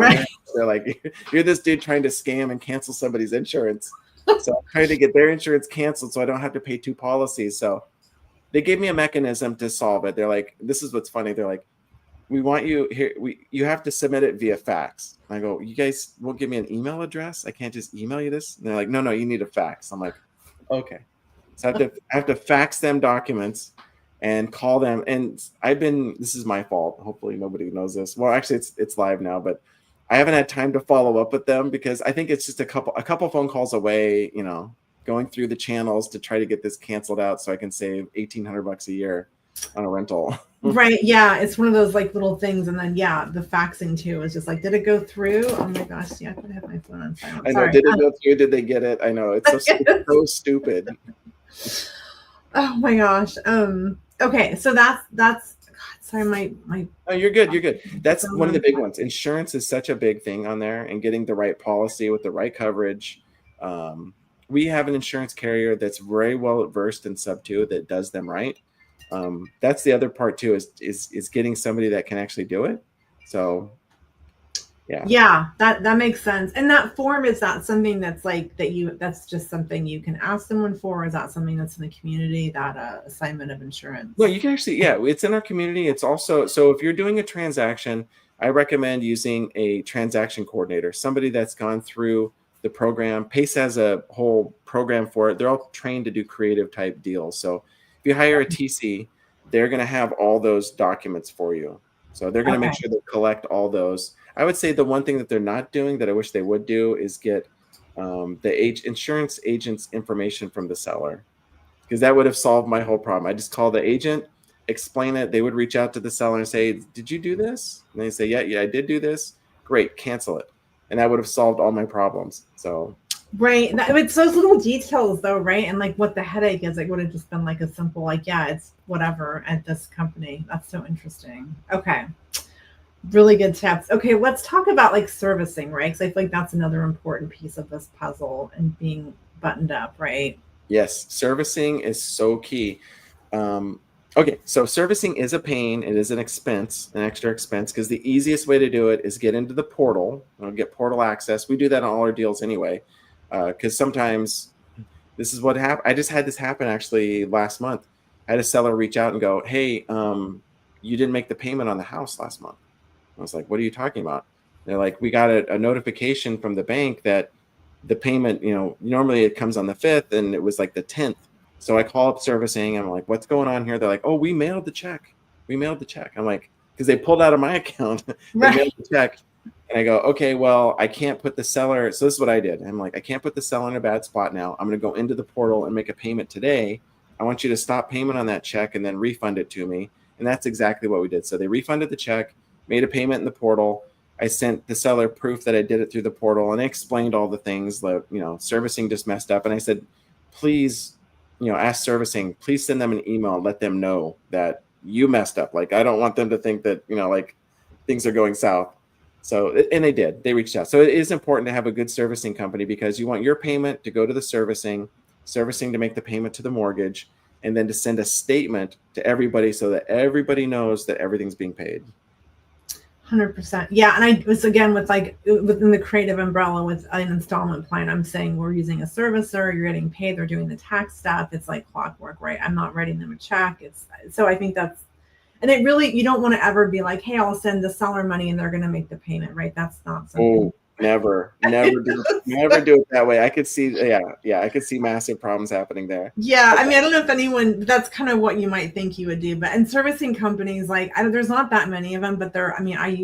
B: they're like, "You're this dude trying to scam and cancel somebody's insurance." So I'm trying to get their insurance canceled so I don't have to pay 2 policies. So they gave me a mechanism to solve it. They're like, "This is what's funny." They're like, "We want you here. You have to submit it via fax." And I go, "You guys won't give me an email address? I can't just email you this?" And they're like, "No, you need a fax." I'm like, "Okay." So I have to fax them documents and call them. And this is my fault. Hopefully nobody knows this. Well, actually it's live now, but I haven't had time to follow up with them because I think it's just a couple phone calls away, going through the channels to try to get this canceled out so I can save $1,800 a year on a rental.
A: Right. Yeah. It's one of those like little things. And then, the faxing too is just like, did it go through? Oh my gosh. Yeah. I could have my phone on silent.
B: I know. Did it go through? Did they get it? I know. It's so stupid.
A: Oh my gosh. Okay. So that's, God, sorry.
B: Oh, you're good. That's one of the big ones. Insurance is such a big thing on there, and getting the right policy with the right coverage. We have an insurance carrier that's very well versed in sub 2 that does them right. That's the other part too, is getting somebody that can actually do it. So yeah,
A: that makes sense. And that form, is that something that's like that's just something you can ask someone for? Or is that something that's in the community, that assignment of insurance?
B: No, you can actually, it's in our community. It's also, so if you're doing a transaction, I recommend using a transaction coordinator, somebody that's gone through the program. PACE has a whole program for it. They're all trained to do creative type deals. So if you hire a TC, they're going to have all those documents for you. So they're going to make sure they collect all those. I would say the one thing that they're not doing that I wish they would do is get the insurance agent's information from the seller, because that would have solved my whole problem. I just call the agent, explain it. They would reach out to the seller and say, "Did you do this?" And they say, yeah, I did do this. Great, cancel it. And that would have solved all my problems. So
A: right. It's those little details though, right? And like what the headache is, it would have just been like a simple, like, it's whatever at this company. That's so interesting. Okay. Really good tips. Okay, let's talk about like servicing, right? Because I feel like that's another important piece of this puzzle and being buttoned up, right?
B: Yes, servicing is so key. Okay, so servicing is a pain. It is an expense, an extra expense, because the easiest way to do it is get into the portal, get portal access. We do that on all our deals anyway, because sometimes this is what happened. I just had this happen actually last month. I had a seller reach out and go, "Hey, you didn't make the payment on the house last month." I was like, "What are you talking about?" They're like, "We got a notification from the bank that the payment, normally it comes on the 5th and it was like the 10th. So I call up servicing. I'm like, "What's going on here?" They're like, "Oh, we mailed the check. We mailed the check." I'm like, because they pulled out of my account, they mailed the check. And I go, "Okay, well, I can't put the seller." So this is what I did. I'm like, "I can't put the seller in a bad spot now. I'm going to go into the portal and make a payment today. I want you to stop payment on that check and then refund it to me." And that's exactly what we did. So they refunded the check, made a payment in the portal. I sent the seller proof that I did it through the portal, and I explained all the things that, servicing just messed up. And I said, "Please, ask servicing, please send them an email and let them know that you messed up. Like, I don't want them to think that, like things are going south." So, and they did, they reached out. So it is important to have a good servicing company, because you want your payment to go to the servicing to make the payment to the mortgage, and then to send a statement to everybody so that everybody knows that everything's being paid.
A: 100%. Yeah. And I was, again, with like within the creative umbrella with an installment plan, I'm saying we're using a servicer, you're getting paid, they're doing the tax stuff. It's like clockwork, right? I'm not writing them a check. So I think that's, and it really, you don't want to ever be like, "Hey, I'll send the seller money and they're going to make the payment," right? That's not something.
B: Oh, never do it that way. I could see, I could see massive problems happening there.
A: Yeah, I mean, I don't know if anyone, that's kind of what you might think you would do, but in servicing companies, like, there's not that many of them, but I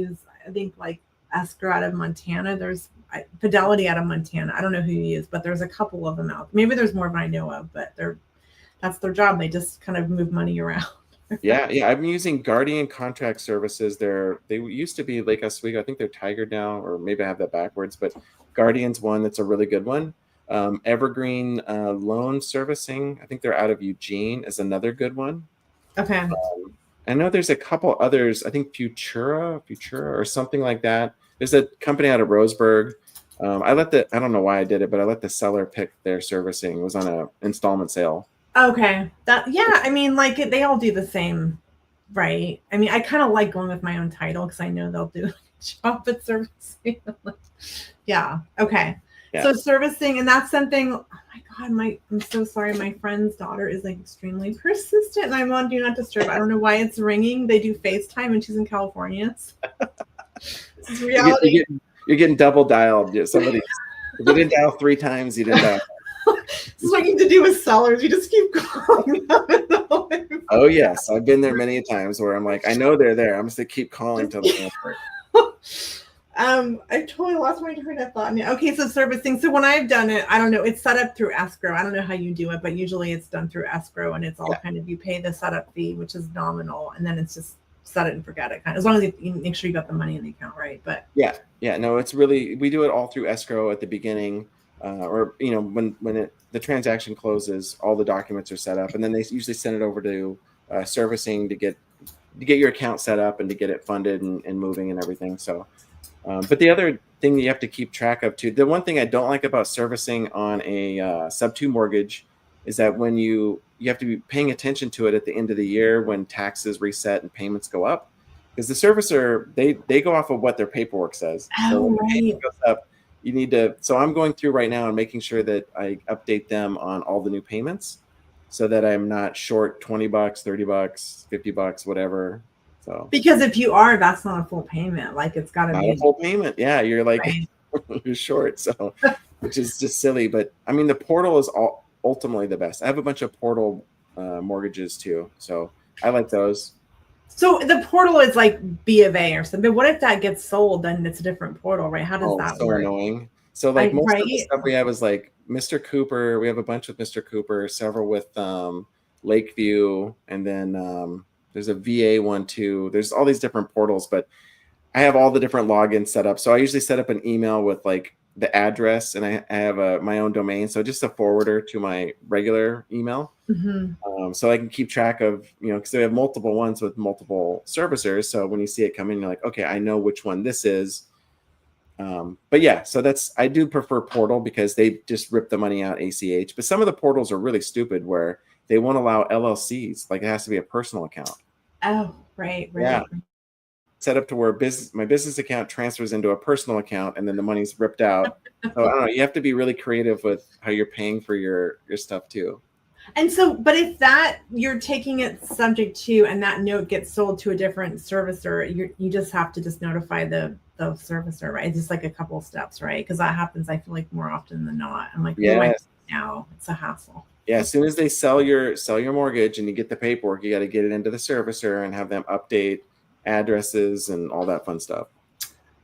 A: think like Escrow out of Montana, there's Fidelity out of Montana. I don't know who you use, but there's a couple of them out. Maybe there's more than I know of, but that's their job. They just kind of move money around.
B: Yeah. I've been using Guardian Contract Services. They used to be Lake Oswego. I think they're Tiger now, or maybe I have that backwards. But Guardian's one that's a really good one. Evergreen Loan Servicing, I think they're out of Eugene, is another good one.
A: Okay.
B: I know there's a couple others. I think Futura or something like that. There's a company out of Roseburg. I don't know why I did it, but I let the seller pick their servicing. It was on a installment sale.
A: Okay. Yeah, I mean, like they all do the same, right? I mean, I kind of like going with my own title because I know they'll do a good job at servicing. Yeah. Okay.
B: Yeah.
A: So servicing, and that's something. Oh my God, I'm so sorry. My friend's daughter is like extremely persistent, and I'm on Do Not Disturb. I don't know why it's ringing. They do FaceTime, and she's in California. This is reality.
B: You're getting double dialed. Somebody, if you didn't dial 3 times, you didn't dial.
A: This is what you need to do with sellers. You just keep calling them.
B: Oh yes, I've been there many times where I'm like, I know they're there. I'm just gonna keep calling till they answer.
A: I totally lost my train of thought. Okay, so servicing. So when I've done it, I don't know. It's set up through escrow. I don't know how you do it, but usually it's done through escrow, and it's all kind of you pay the setup fee, which is nominal, and then it's just set it and forget it. Kind of, as long as you make sure you got the money in the account, right? But
B: no, it's really, we do it all through escrow at the beginning, or when the transaction closes, all the documents are set up, and then they usually send it over to servicing to get your account set up and to get it funded and moving and everything. So. But the other thing that you have to keep track of too, the one thing I don't like about servicing on a sub 2 mortgage is that when you have to be paying attention to it at the end of the year when taxes reset and payments go up, because the servicer, they go off of what their paperwork says. So when the payment goes up, you need to, so I'm going through right now and making sure that I update them on all the new payments so that I'm not short $20, $30, $50, whatever. So,
A: because if you are, that's not a full payment. Like it's got to be
B: a full payment. Yeah, you're like
A: right.
B: You're short. So, which is just silly. But I mean, the portal is ultimately the best. I have a bunch of portal mortgages too, so I like those.
A: So the portal is like B of A or something. But what if that gets sold? Then it's a different portal, right? How does that work?
B: So annoying. So like most of the stuff we have is like Mr. Cooper. We have a bunch with Mr. Cooper, several with Lakeview, and then there's a VA one too. There's all these different portals, but I have all the different logins set up. So I usually set up an email with like the address, and I have my own domain. So just a forwarder to my regular email.
A: Mm-hmm.
B: So I can keep track of, because they have multiple ones with multiple servicers. So when you see it come in, you're like, okay, I know which one this is. But yeah, so I do prefer portal because they just rip the money out ACH. But some of the portals are really stupid where they won't allow LLCs. Like it has to be a personal account.
A: Oh, right.
B: Yeah. Set up to where my business account transfers into a personal account and then the money's ripped out. So I don't know. You have to be really creative with how you're paying for your stuff too.
A: And so, but if you're taking it subject to, and that note gets sold to a different servicer, you just have to just notify the servicer, right? It's just like a couple of steps, right? Because that happens, I feel like more often than not. I'm like, now it's a hassle.
B: Yeah, as soon as they sell your mortgage and you get the paperwork, you got to get it into the servicer and have them update addresses and all that fun stuff.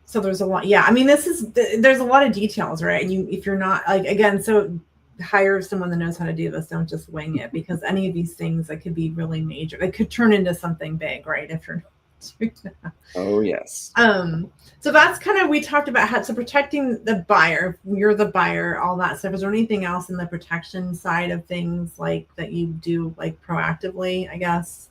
A: So there's a lot. Yeah, I mean, there's a lot of details, right? If you're not like, again, so hire someone that knows how to do this. Don't just wing it, because any of these things that could be really major. It could turn into something big, right? If you're not doing that.
B: Oh yes.
A: So that's kind of, we talked about so protecting the buyer. You're the buyer, all that stuff. Is there anything else in the protection side of things like that you do like proactively, I guess?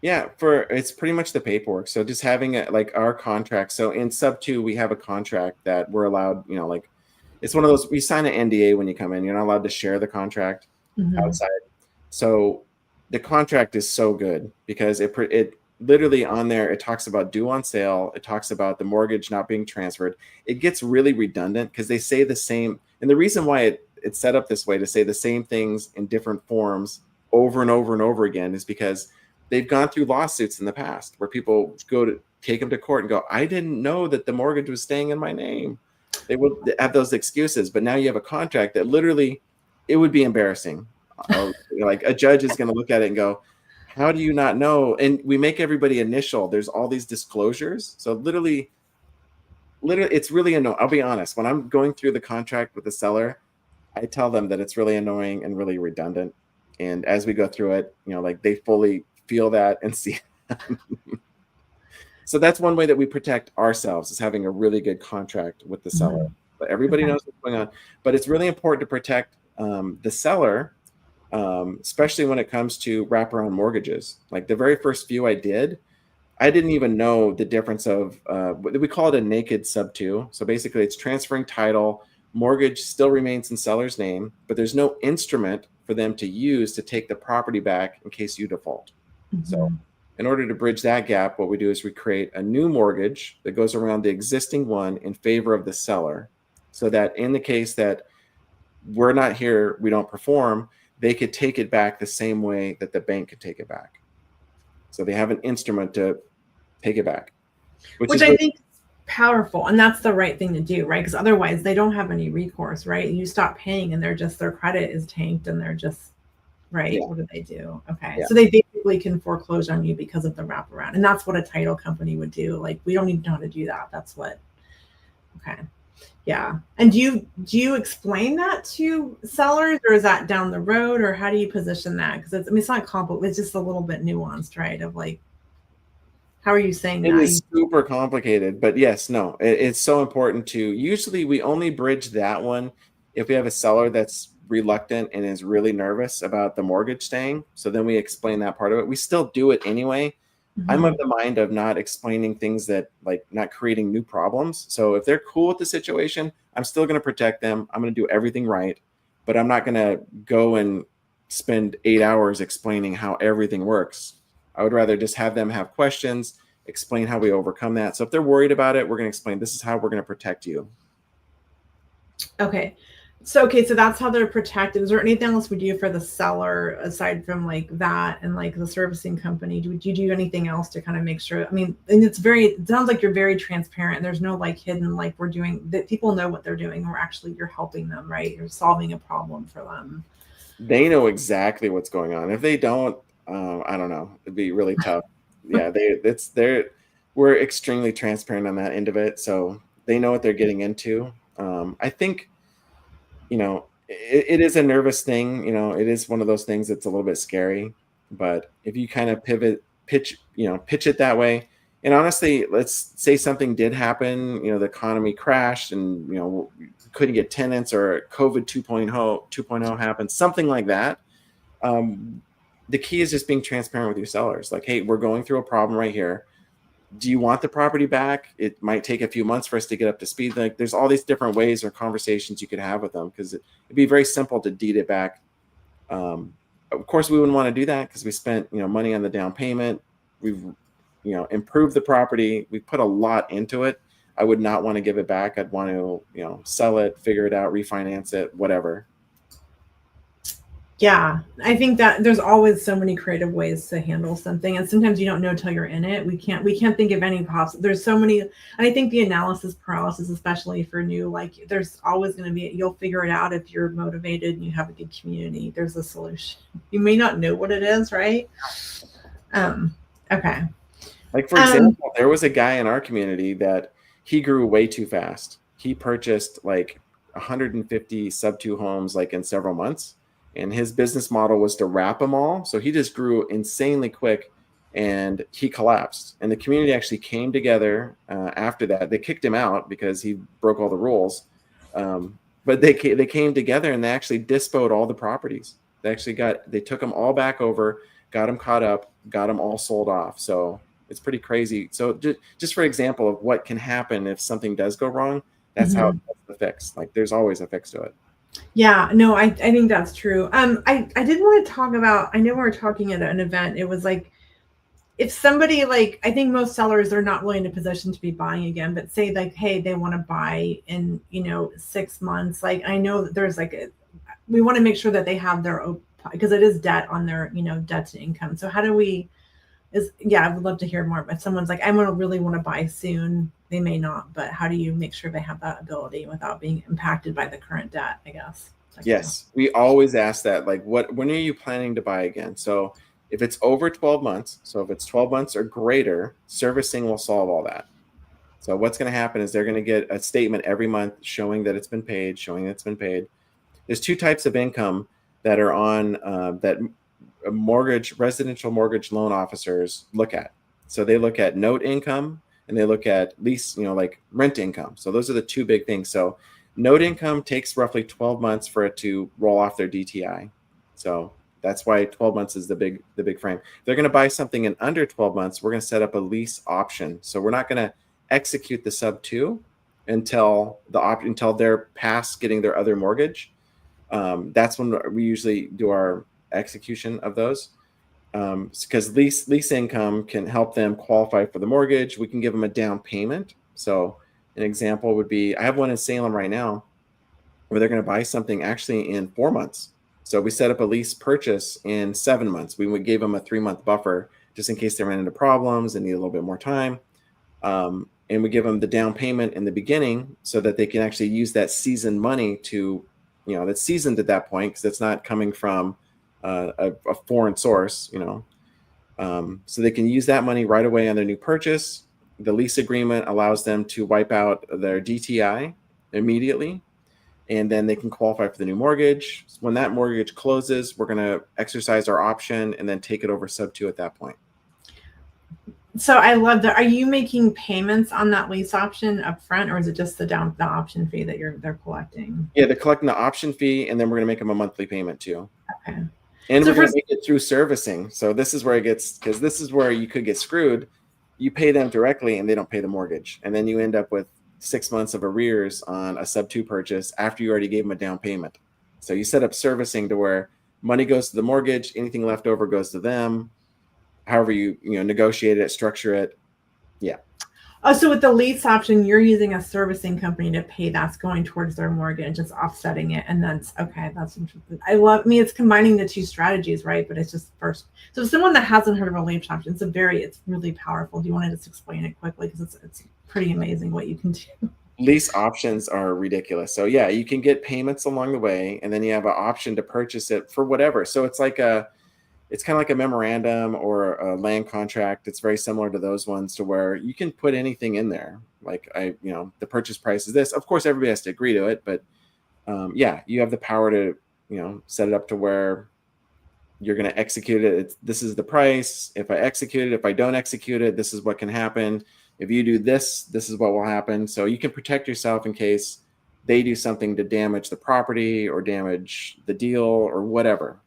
B: Yeah, it's pretty much the paperwork. So just having like our contract. So in sub 2, we have a contract that we're allowed, like it's one of those, we sign an NDA when you come in. You're not allowed to share the contract outside. So the contract is so good because it literally on there, it talks about due on sale. It talks about the mortgage not being transferred. It gets really redundant because they say the same. And the reason why it's set up this way to say the same things in different forms over and over and over again is because they've gone through lawsuits in the past where people go to take them to court and go, I didn't know that the mortgage was staying in my name. They would have those excuses, but now you have a contract that literally, it would be embarrassing. Like a judge is going to look at it and go, how do you not know? And we make everybody initial. There's all these disclosures. So literally, it's really annoying. I'll be honest. When I'm going through the contract with the seller, I tell them that it's really annoying and really redundant. And as we go through it, like they fully feel that and see. So that's one way that we protect ourselves, is having a really good contract with the seller. but everybody
A: Okay.
B: knows what's going on. But it's really important to protect the seller, especially when it comes to wraparound mortgages. Like the very first few I didn't even know the difference of we call it a naked sub two. So basically, it's transferring title. Mortgage still remains in seller's name, but there's no instrument for them to use to take the property back in case you default. So
A: Mhm.
B: in order to bridge that gap, what we do is we create a new mortgage that goes around the existing one in favor of the seller, so that in the case that we're not here, we don't perform, they could take it back the same way that the bank could take it back. So they have an instrument to take it back, which
A: Which
B: is
A: I
B: really,
A: think is powerful, and that's the right thing to do, right? Because otherwise they don't have any recourse, right? You stop paying and they're just, their credit is tanked and they're just, right,
B: yeah,
A: what do they do? Okay,
B: yeah.
A: so they basically can foreclose on you because of the wraparound, and that's what a title company would do. Like, we don't even know how to do that. That's what. Okay, yeah. And do you explain that to sellers, or is that down the road, or how do you position that? Because it's, I mean, it's not complicated. It's just a little bit nuanced, right? Of like, how are you saying
B: It
A: that?
B: is super complicated, but yes, no, it's so important to. Usually, we only bridge that one if we have a seller that's reluctant and is really nervous about the mortgage staying. So then we explain that part of it. We still do it anyway. I'm of
A: Mhm.
B: the mind of not explaining things that like not creating new problems. So if they're cool with the situation, I'm still going to protect them. I'm going to do everything right, but I'm not going to go and spend 8 hours explaining how everything works. I would rather just have them have questions, explain how we overcome that. So if they're worried about it, we're going to explain this is how we're going to protect you.
A: Okay. So okay, so that's how they're protected. Is there anything else we do for the seller aside from like that and like the servicing company? Do you do anything else to kind of make sure? I mean, and it's very, it sounds like you're very transparent. There's no like hidden, like we're doing that, people know what they're doing, or actually you're helping them, right? You're solving a problem for them.
B: They know exactly what's going on. If they don't, I don't know. It'd be really tough. Yeah, we're extremely transparent on that end of it, so they know what they're getting into. I think it is a nervous thing. It is one of those things that's a little bit scary. But if you kind of pitch it that way, and honestly, let's say something did happen. The economy crashed, and couldn't get tenants, or COVID 2.0 happened, something like that. The key is just being transparent with your sellers. Like, hey, we're going through a problem right here. Do you want the property back? It might take a few months for us to get up to speed. Like, there's all these different ways or conversations you could have with them, because it'd be very simple to deed it back. Of course, we wouldn't want to do that because we spent money on the down payment. We've improved the property. We put a lot into it. I would not want to give it back. I'd want to sell it, figure it out, refinance it, whatever.
A: Yeah, I think that there's always so many creative ways to handle something, and sometimes you don't know till you're in it. We can't think of any possible. There's so many, and I think the analysis paralysis, especially for new, like there's always going to be. You'll figure it out if you're motivated and you have a good community. There's a solution. You may not know what it is, right? Um. Okay.
B: Like, for
A: Um.
B: example, there was a guy in our community that he grew way too fast. He purchased like 150 sub two homes like in several months, and his business model was to wrap them all. So he just grew insanely quick, and he collapsed. And the community actually came together after that. They kicked him out because he broke all the rules. But they came together and they actually dispoed all the properties. They took them all back over, got them caught up, got them all sold off. So it's pretty crazy. So just for example of what can happen if something does go wrong, that's
A: Mhm.
B: that's the fix. Like, there's always a fix to it.
A: Yeah, no, I think that's true. I did want to talk about. I know we were talking at an event. It was like if somebody, like, I think most sellers are not really in a position to be buying again, but say like, hey, they want to buy in 6 months. Like, I know that there's like we want to make sure that they have their own, because it is debt on their debt to income. So how do we, is, yeah, I would love to hear more. If someone's like, I want to really want to buy soon, they may not, but how do you make sure they have that ability without being impacted by the current debt, I guess.
B: Yes, we always ask that. Like, when are you planning to buy again? So if it's over 12 months, so if it's 12 months or greater, servicing will solve all that. So what's going to happen is they're going to get a statement every month showing that it's been paid, showing that it's been paid. There's two types of income that are on that residential mortgage loan officers look at. So they look at note income and they look at lease, like rent income. So those are the two big things. So Note income takes roughly 12 months for it to roll off their DTI. So that's why 12 months is the big frame. If they're going to buy something in under 12 months, we're going to set up a lease option. So we're not going to execute the sub two until they're past getting their other mortgage. That's when we usually do our execution of those. Because lease income can help them qualify for the mortgage. We can give them a down payment. So an example would be, I have one in Salem right now where they're going to buy something actually in 4 months. So we set up a lease purchase in 7 months. We gave them a 3-month buffer just in case they ran into problems and need a little bit more time. And we give them the down payment in the beginning so that they can actually use that seasoned money to, that's seasoned at that point because it's not coming from a foreign source, so they can use that money right away on their new purchase. The lease agreement allows them to wipe out their DTI immediately, and then they can qualify for the new mortgage. When that mortgage closes, we're going to exercise our option and then take it over sub two at that point.
A: So I love that. Are you making payments on that lease option up front, or is it just the option fee that they're collecting?
B: Yeah, they're collecting the option fee, and then we're going to make them a monthly payment too.
A: Okay.
B: And so we're going to make it through servicing. So this is where because this is where you could get screwed. You pay them directly and they don't pay the mortgage. And then you end up with 6 months of arrears on a sub two purchase after you already gave them a down payment. So you set up servicing to where money goes to the mortgage, anything left over goes to them. However you negotiate it, structure it. Yeah.
A: Oh, so with the lease option, you're using a servicing company to pay that's going towards their mortgage, just offsetting it. And that's okay. That's interesting. It's combining the two strategies, right? But it's just first. So someone that hasn't heard of a lease option, it's really powerful. Do you want to just explain it quickly? Because it's pretty amazing what you can do.
B: Lease options are ridiculous. So yeah, you can get payments along the way, and then you have an option to purchase it for whatever. So it's kind of like a memorandum or a land contract. It's very similar to those ones to where you can put anything in there. Like the purchase price is this. Of course, everybody has to agree to it, but yeah, you have the power to, set it up to where you're going to execute it. This is the price. If I execute it, if I don't execute it, this is what can happen. If you do this, this is what will happen. So you can protect yourself in case they do something to damage the property or damage the deal or whatever.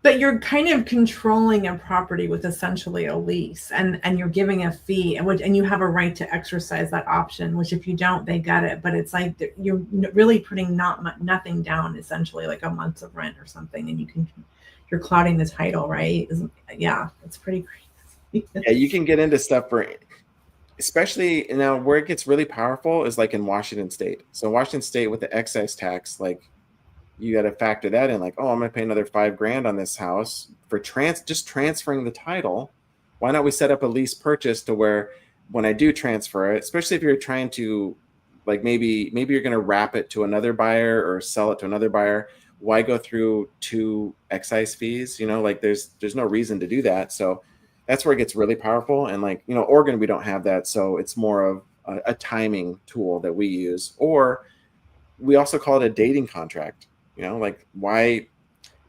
A: But you're kind of controlling a property with essentially a lease, and you're giving a fee, and you have a right to exercise that option, which if you don't, they get it. But it's like you're really putting nothing down, essentially like a month of rent or something, and you're clouding the title, right? Yeah, it's pretty crazy.
B: Yeah, you can get into stuff especially now where it gets really powerful is like in Washington State. So Washington State with the excise tax, like, you got to factor that in, like, oh, I'm going to pay another $5,000 on this house for just transferring the title. Why not we set up a lease purchase to where when I do transfer it, especially if you're trying to, like, maybe you're going to wrap it to another buyer or sell it to another buyer. Why go through 2 excise fees? Like there's no reason to do that. So that's where it gets really powerful. And like, Oregon, we don't have that. So it's more of a timing tool that we use, or we also call it a dating contract. Like why,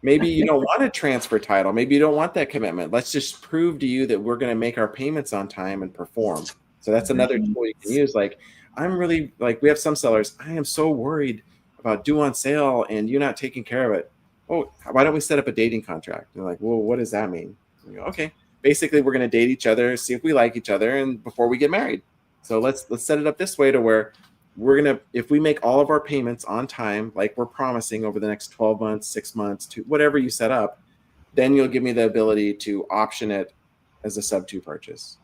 B: maybe you don't want to transfer title. Maybe you don't want that commitment. Let's just prove to you that we're going to make our payments on time and perform. So that's another tool you can use. Like, we have some sellers, I am so worried about due on sale and you not taking care of it. Oh, why don't we set up a dating contract? And they're like, well, what does that mean? We go, okay, basically we're going to date each other, see if we like each other, and before we get married. So let's set it up this way to where if we make all of our payments on time, like we're promising over the next 12 months, 6 months, to whatever you set up, then you'll give me the ability to option it as a sub 2 purchase.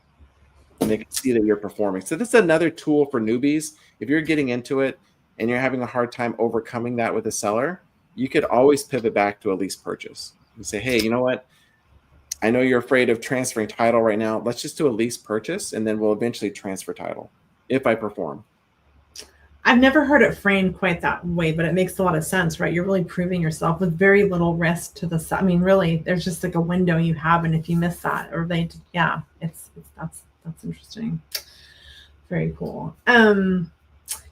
B: And they can see that you're performing. So this is another tool for newbies. If you're getting into it and you're having a hard time overcoming that with a seller, you could always pivot back to a lease purchase and say, hey, you know what? I know you're afraid of transferring title right now. Let's just do a lease purchase, and then we'll eventually transfer title if I perform.
A: I've never heard it framed quite that way, but it makes a lot of sense, right? You're really proving yourself with very little risk to the. I mean, really, there's just like a window you have, and if you miss that, or that's interesting. Very cool.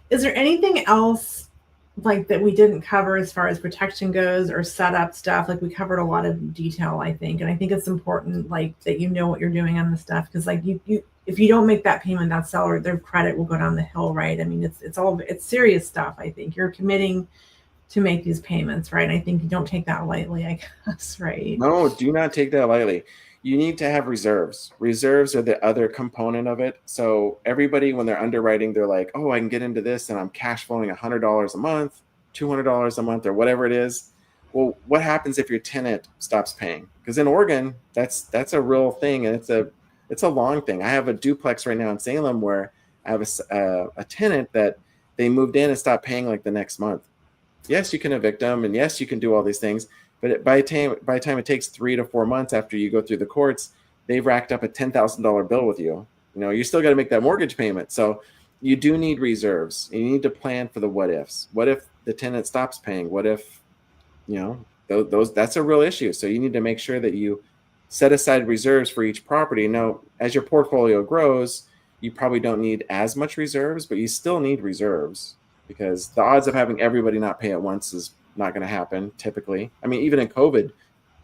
A: Is there anything else like that we didn't cover as far as protection goes or setup stuff? Like we covered a lot of detail, I think, and I think it's important, like that what you're doing on this stuff, because like if you don't make that payment, that seller, their credit will go down the hill, right? I mean, it's serious stuff. I think you're committing to make these payments, right? And I think you don't take that lightly, I guess, right?
B: No, do not take that lightly. You need to have reserves. Reserves are the other component of it. So everybody, when they're underwriting, they're like, "Oh, I can get into this, and I'm cash flowing $100 a month, $200 a month, or whatever it is." Well, what happens if your tenant stops paying? Because in Oregon, that's a real thing, and it's a long thing. I have a duplex right now in Salem where I have a tenant that they moved in and stopped paying like the next month. Yes, you can evict them, and yes, you can do all these things. But by the time it takes 3 to 4 months after you go through the courts, they've racked up a $10,000 bill with you. You still got to make that mortgage payment. So you do need reserves. You need to plan for the what ifs. What if the tenant stops paying? What if those that's a real issue. So you need to make sure that you set aside reserves for each property. Now, as your portfolio grows, you probably don't need as much reserves, but you still need reserves because the odds of having everybody not pay at once is not going to happen typically. I mean, even in COVID,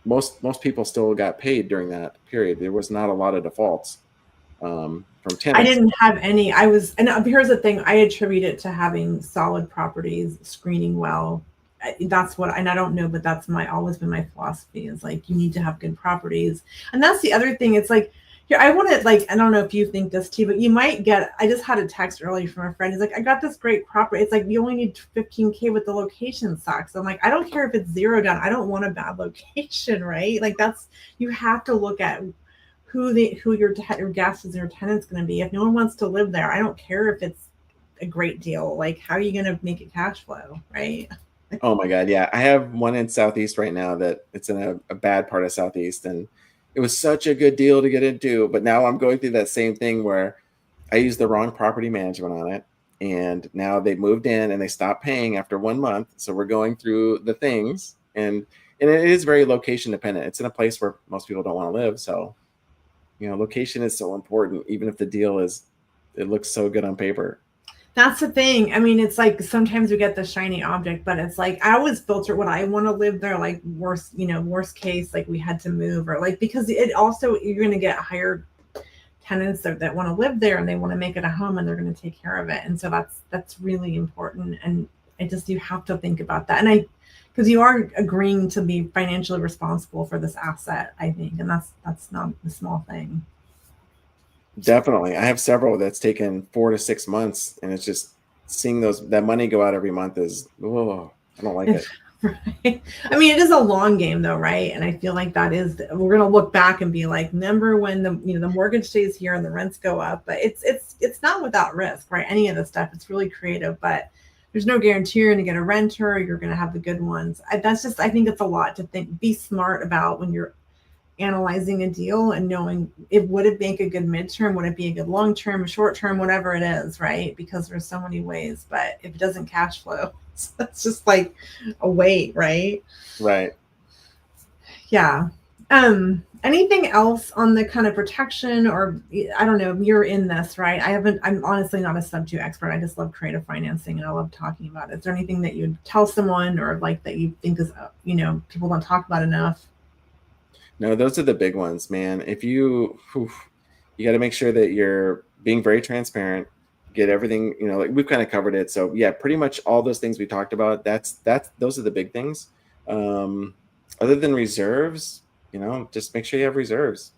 B: most people still got paid during that period. There was not a lot of defaults from
A: I
B: tenants.
A: didn't have any. And here's the thing: I attribute it to having solid properties, screening well. That's what, and I don't know, but that's always been my philosophy is like you need to have good properties, and that's the other thing. It's like here I want to like I don't know if you think this too, but you might get. I just had a text earlier from a friend. He's like, I got this great property. It's like you only need 15K, but the location sucks. I'm like, I don't care if it's zero down. I don't want a bad location, right? Like that's you have to look at who your guest is, your tenant's going to be. If no one wants to live there, I don't care if it's a great deal. Like, how are you going to make it cash flow, right?
B: Oh my God, yeah. I have one in Southeast right now that it's in a bad part of Southeast, and it was such a good deal to get into. But now I'm going through that same thing where I used the wrong property management on it, and now they moved in and they stopped paying after 1 month. So we're going through the things, and it is very location dependent. It's in a place where most people don't want to live, so location is so important, even if the deal it looks so good on paper.
A: That's the thing. I mean, it's like sometimes we get the shiny object, but it's like I always filter what I want to live there. Like worst case, like we had to move or like because it also you're going to get higher tenants that want to live there and they want to make it a home and they're going to take care of it. And so that's really important. And you have to think about that. And because you are agreeing to be financially responsible for this asset, I think, and that's not a small thing.
B: Definitely. I have several that's taken 4 to 6 months, and it's just seeing that money go out every month is, oh, I don't like it.
A: Right. I mean, it is a long game though, right? And I feel like we're going to look back and be like, remember when the mortgage stays here and the rents go up, but it's not without risk, right? Any of this stuff, it's really creative, but there's no guarantee you're going to get a renter, you're going to have the good ones. I think it's a lot to think, be smart about when you're analyzing a deal and knowing would it make a good midterm, would it be a good long term, short term, whatever it is, right? Because there's so many ways, but if it doesn't cash flow, it's just like a wait, right?
B: Right.
A: Yeah. Anything else on the kind of protection or I don't know, you're in this, right? I'm honestly not a sub 2 expert. I just love creative financing and I love talking about it. Is there anything that you'd tell someone or like that you think is, people don't talk about enough?
B: No, those are the big ones, man. You got to make sure that you're being very transparent, get everything, like we've kind of covered it. So yeah, pretty much all those things we talked about, those are the big things. Other than reserves, just make sure you have reserves.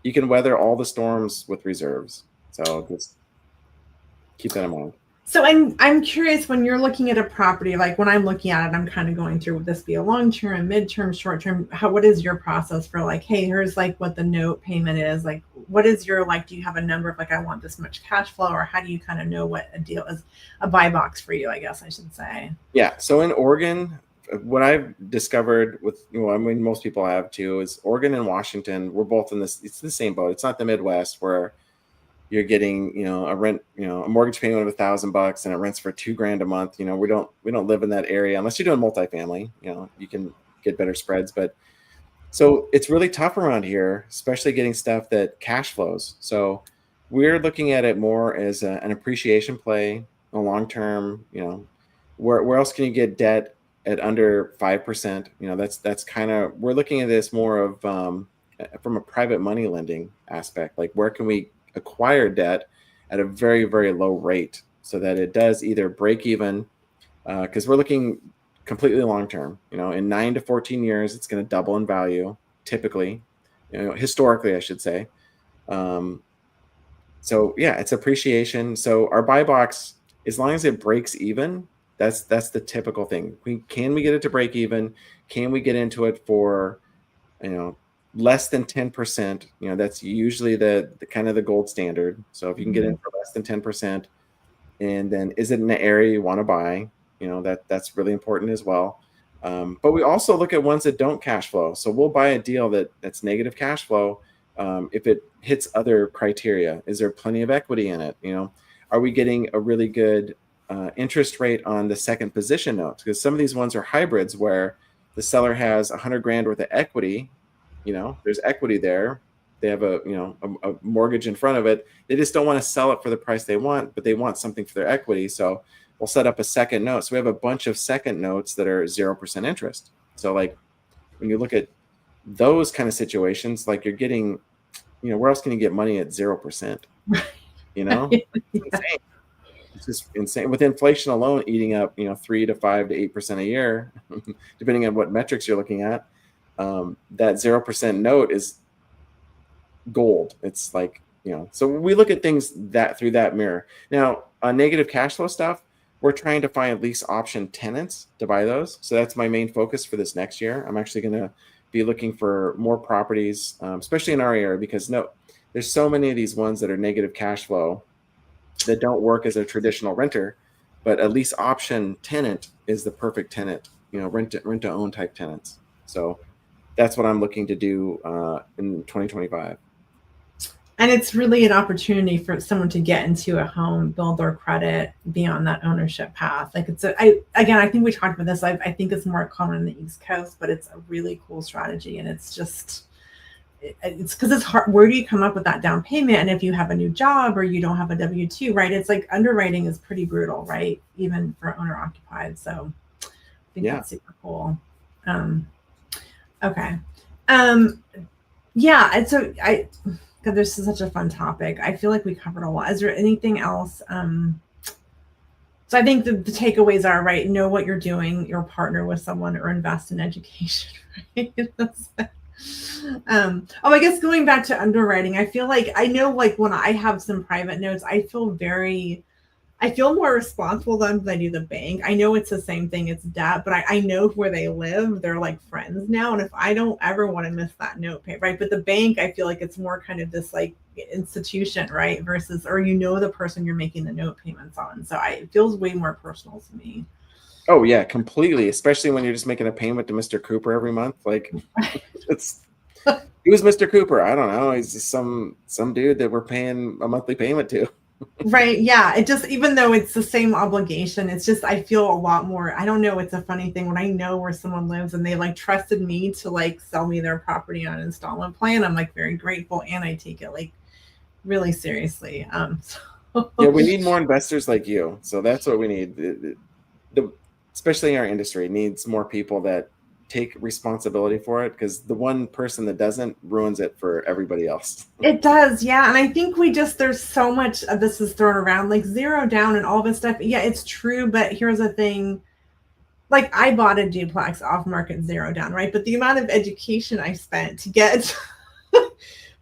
B: You can weather all the storms with reserves. So just keep that in mind.
A: So I'm curious when you're looking at a property, like when I'm looking at it, I'm kind of going through, would this be a long term, mid-term, short term? What is your process for like, hey, here's like what the note payment is? Like, what is your, like, do you have a number of like, I want this much cash flow, or how do you kind of know what a deal is, a buy box for you, I guess I should say?
B: Yeah. So in Oregon, what I've discovered I mean, most people have too, is Oregon and Washington, we're both in this, it's the same boat. It's not the Midwest where you're getting, a rent, a mortgage payment of $1,000 and it rents for $2,000 a month. We don't live in that area unless you're doing multifamily. You can get better spreads, but so it's really tough around here, especially getting stuff that cash flows. So we're looking at it more as an appreciation play, a long term. Where else can you get debt at under 5%? That's kind of, we're looking at this more of from a private money lending aspect. Like where can we acquire debt at a very, very low rate so that it does either break even, because we're looking completely long term. In 9 to 14 years, it's going to double in value, typically, historically, I should say. So yeah, it's appreciation. So our buy box, as long as it breaks even, that's the typical thing. Can we get it to break even? Can we get into it for less than 10%? That's usually the kind of the gold standard. So if you can get in for less than 10%, and then is it in the area you want to buy? That's really important as well. But we also look at ones that don't cash flow. So we'll buy a deal that's negative cash flow if it hits other criteria. Is there plenty of equity in it? Are we getting a really good interest rate on the second position notes? Because some of these ones are hybrids where the seller has $100,000 worth of equity. There's equity there. They have a mortgage in front of it. They just don't want to sell it for the price they want, but they want something for their equity. So we'll set up a second note. So we have a bunch of second notes that are 0% interest. So like when you look at those kind of situations, like you're getting, where else can you get money at 0%? It's insane. It's just insane. With inflation alone eating up, 3 to 5 to 8% a year, depending on what metrics you're looking at, that 0% note is gold. It's like, so we look at things that through that mirror. Now, on negative cash flow stuff, we're trying to find lease option tenants to buy those. So that's my main focus for this next year. I'm actually going to be looking for more properties, especially in our area, because there's so many of these ones that are negative cash flow that don't work as a traditional renter, but a lease option tenant is the perfect tenant, rent to own type tenants. So that's what I'm looking to do in 2025.
A: And it's really an opportunity for someone to get into a home, build their credit, be on that ownership path. Like I think we talked about this. I think it's more common on the East Coast, but it's a really cool strategy. And it's because it's hard. Where do you come up with that down payment? And if you have a new job or you don't have a W-2, right? It's like underwriting is pretty brutal, right? Even for owner occupied. So I think that's super cool. Okay. Yeah. And so God, this is such a fun topic. I feel like we covered a lot. Is there anything else? So I think the takeaways are, right, know what you're doing, your partner with someone, or invest in education, right? I guess going back to underwriting, I feel like I know, like when I have some private notes, I feel more responsible than I do the bank. I know it's the same thing, it's debt, but I know where they live. They're like friends now. And if I don't ever want to miss that note pay, right? But the bank, I feel like it's more kind of this like institution, right? Versus, or the person you're making the note payments on. So it feels way more personal to me.
B: Oh yeah, completely. Especially when you're just making a payment to Mr. Cooper every month. Like who's Mr. Cooper? I don't know. He's just some dude that we're paying a monthly payment to.
A: Right. Yeah. It just, even though it's the same obligation, it's just, I feel a lot more, I don't know. It's a funny thing when I know where someone lives and they like trusted me to like sell me their property on an installment plan. I'm like very grateful. And I take it like really seriously.
B: Yeah, we need more investors like you. So that's what we need. Especially in our industry, needs more people that take responsibility for it, because the one person that doesn't ruins it for everybody else.
A: It does. Yeah. And I think there's so much of this is thrown around, like zero down and all this stuff. Yeah, it's true. But here's the thing. Like I bought a duplex off market zero down, right? But the amount of education I spent to get,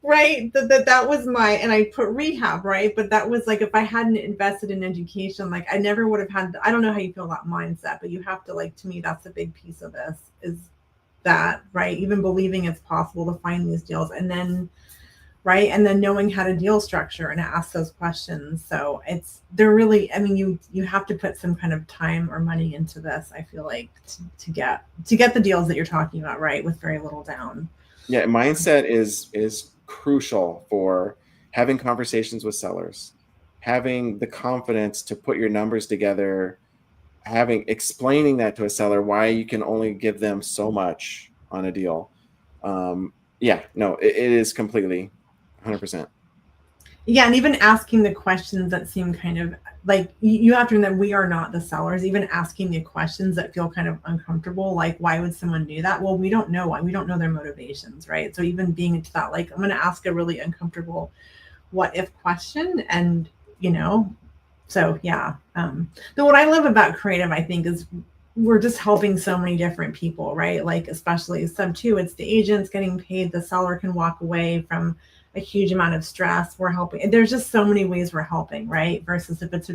A: right, that was and I put rehab, right? But that was like, if I hadn't invested in education, like I never would have had, I don't know how you feel about mindset, but you have to, like, to me, that's a big piece of this is that, right? Even believing it's possible to find these deals, and then, right. And then knowing how to deal structure and ask those questions. So they're really, I mean, you have to put some kind of time or money into this, I feel like, to get the deals that you're talking about, right, with very little down.
B: Yeah, mindset is crucial for having conversations with sellers, having the confidence to put your numbers together, explaining that to a seller why you can only give them so much on a deal. It is completely 100%.
A: Yeah, and even asking the questions that seem kind of like, you have to remember that we are not the sellers. Even asking the questions that feel kind of uncomfortable, like why would someone do that? Well, we don't know why. We don't know their motivations, right? So even being into that, like, I'm going to ask a really uncomfortable, what if question, and you know, so yeah. But what I love about creative, I think, is we're just helping so many different people, right? Like especially sub two, it's the agents getting paid, the seller can walk away from a huge amount of stress. We're helping. There's just so many ways we're helping, right? Versus if it's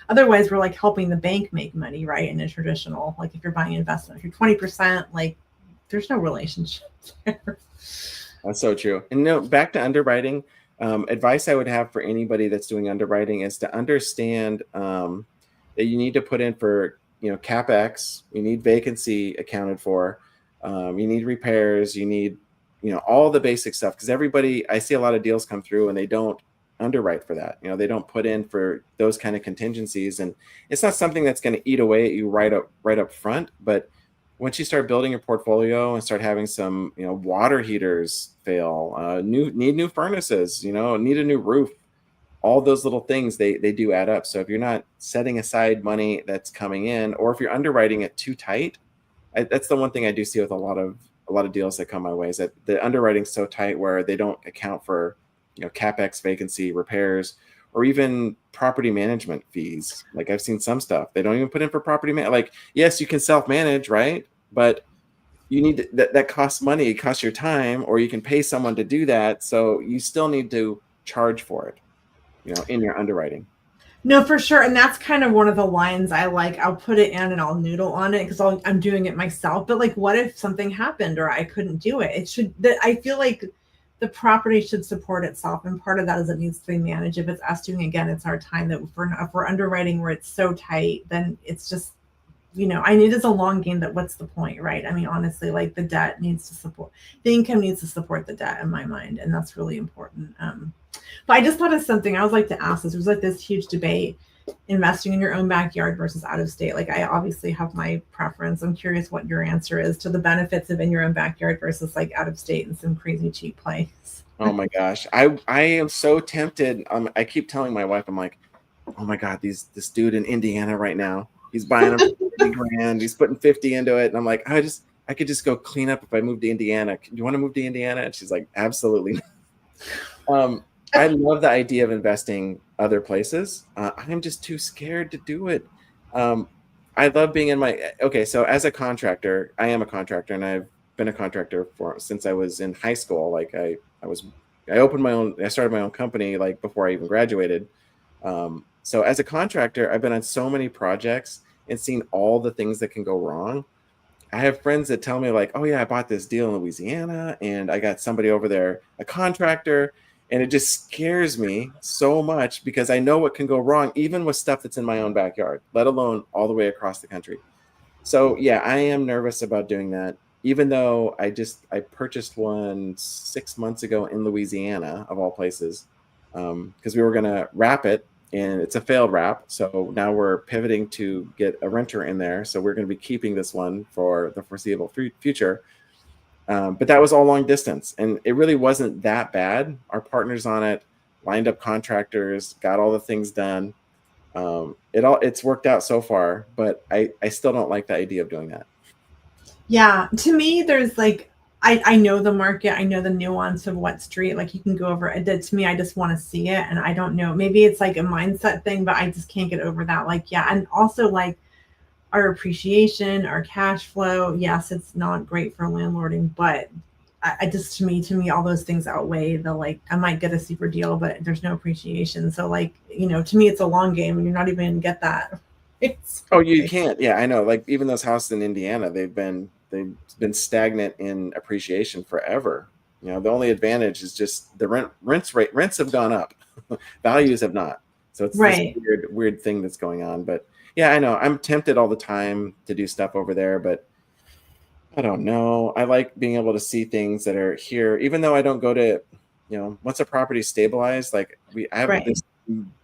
A: otherwise we're like helping the bank make money, right? In a traditional, like if you're buying investment, if you're 20%, like there's no relationship there.
B: That's so true. And no, back to underwriting. Advice I would have for anybody that's doing underwriting is to understand that you need to put in for capex. You need vacancy accounted for. You need repairs. You need all the basic stuff, because everybody, I see a lot of deals come through and they don't underwrite for that. They don't put in for those kind of contingencies, and it's not something that's going to eat away at you right up front, but once you start building your portfolio and start having some, water heaters fail, need new furnaces, need a new roof, all those little things, they do add up. So if you're not setting aside money that's coming in, or if you're underwriting it too tight, that's the one thing I do see with a lot of deals that come my way, is that the underwriting's so tight where they don't account for, capex, vacancy, repairs, or even property management fees. Like I've seen some stuff they don't even put in for property like, yes, you can self-manage, right? But you need that costs money, it costs your time, or you can pay someone to do that. So you still need to charge for it, in your underwriting.
A: No, for sure. And that's kind of one of the lines I like. I'll put it in and I'll noodle on it because I'm doing it myself. But like, what if something happened or I couldn't do it? It should, I feel like the property should support itself. And part of that is it needs to be managed. If it's us doing, again, it's our time that if we're underwriting where it's so tight, then it's just, I need is a long game. That what's the point, right? I mean, honestly, like the debt needs to support, the income needs to support the debt in my mind. And that's really important. But I just thought of something I would like to ask this. There's like this huge debate, investing in your own backyard versus out of state. Like I obviously have my preference. I'm curious what your answer is to the benefits of in your own backyard versus like out of state in some crazy cheap place.
B: Oh my gosh. I am so tempted. I keep telling my wife, I'm like, oh my God, this dude in Indiana right now, he's buying them for 50 grand. He's putting 50 into it. And I'm like, I could just go clean up if I moved to Indiana. Do you want to move to Indiana? And she's like, absolutely not. I love the idea of investing other places. I'm just too scared to do it. I love being in okay. So as a contractor, I am a contractor, and I've been a contractor since I was in high school. Like I started my own company like before I even graduated. So as a contractor, I've been on so many projects and seen all the things that can go wrong. I have friends that tell me like, oh yeah, I bought this deal in Louisiana and I got somebody over there, a contractor, and it just scares me so much because I know what can go wrong, even with stuff that's in my own backyard, let alone all the way across the country. So yeah, I am nervous about doing that, even though I purchased one 6 months ago in Louisiana, of all places, because we were going to wrap it, and it's a failed wrap. So now we're pivoting to get a renter in there. So we're going to be keeping this one for the foreseeable future. But that was all long distance, and it really wasn't that bad. Our partners on it lined up contractors, got all the things done. It's worked out so far, but I still don't like the idea of doing that.
A: Yeah, to me, there's like I know the market, I know the nuance of what street. Like you can go over it. To me, I just want to see it, and I don't know. Maybe it's like a mindset thing, but I just can't get over that. Like yeah, and also like our appreciation, our cash flow. Yes, it's not great for landlording, but I just to me, all those things outweigh the like. I might get a super deal, but there's no appreciation. So like to me, it's a long game, and you're not even gonna get that.
B: Oh, you can't. Yeah, I know. Like even those houses in Indiana, they've been stagnant in appreciation forever. The only advantage is just the rents have gone up, values have not. So it's
A: right.
B: This weird thing that's going on. But yeah, I know I'm tempted all the time to do stuff over there, but I don't know. I like being able to see things that are here, even though I don't go to, once a property stabilized, like I have
A: Right.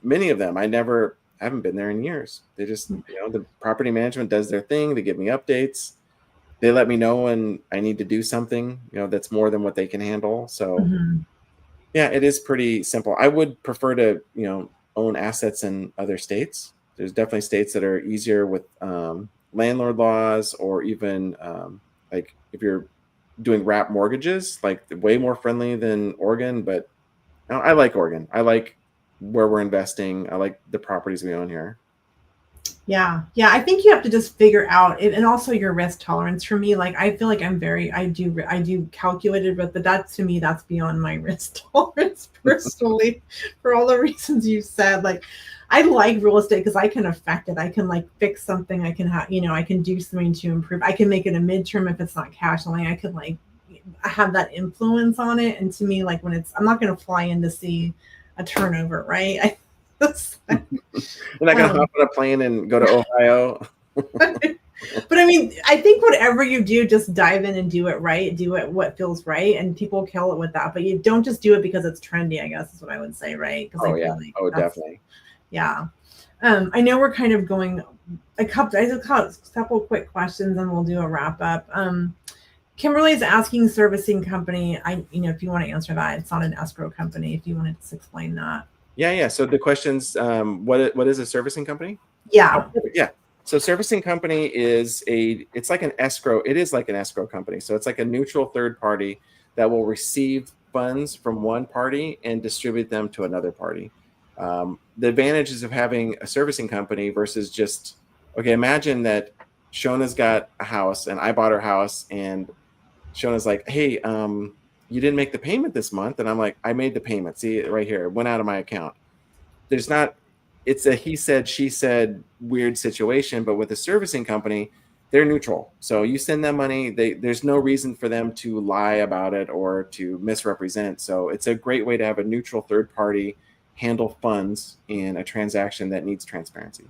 B: many of them. I haven't been there in years. They just, the property management does their thing. They give me updates. They let me know when I need to do something, that's more than what they can handle. So
A: Mhm.
B: yeah, it is pretty simple. I would prefer to, own assets in other states. There's definitely states that are easier with landlord laws, or even like if you're doing wrap mortgages, like way more friendly than Oregon. But I like Oregon. I like where we're investing. I like the properties we own here.
A: Yeah. Yeah. I think you have to just figure out it, and also your risk tolerance. For me, like I feel like I do calculated risk, but that to me, that's beyond my risk tolerance personally, for all the reasons you said. Like I like real estate because I can affect it. I can like fix something. I can have, I can do something to improve. I can make it a midterm if it's not cash only. I could like have that influence on it. And to me, like when I'm not going to fly in to see a turnover, right? That's like,
B: You're not gonna
A: um,
B: hop on a plane and go to Ohio.
A: but I mean, I think whatever you do, just dive in and do it right. Do it what feels right, and people kill it with that. But you don't just do it because it's trendy. I guess is what I would say, right? Because I
B: Oh yeah.
A: feel like
B: Oh
A: that's
B: definitely.
A: yeah. I know we're kind of going a couple. I just got a couple quick questions, and we'll do a wrap up. Kimberly's asking servicing company. If you want to answer that, it's not an escrow company. If you want to just explain that.
B: Yeah. So the questions, what is a servicing company?
A: Yeah.
B: Oh, yeah. So servicing company it's like an escrow. It is like an escrow company. So it's like a neutral third party that will receive funds from one party and distribute them to another party. The advantages of having a servicing company versus just, okay, imagine that Shona's got a house and I bought her house, and Shona's like, hey, you didn't make the payment this month. And I'm like, I made the payment. See it right here. It went out of my account. There's not, it's a he said, she said weird situation. But with a servicing company, they're neutral. So you send them money, there's no reason for them to lie about it or to misrepresent. So it's a great way to have a neutral third party handle funds in a transaction that needs transparency.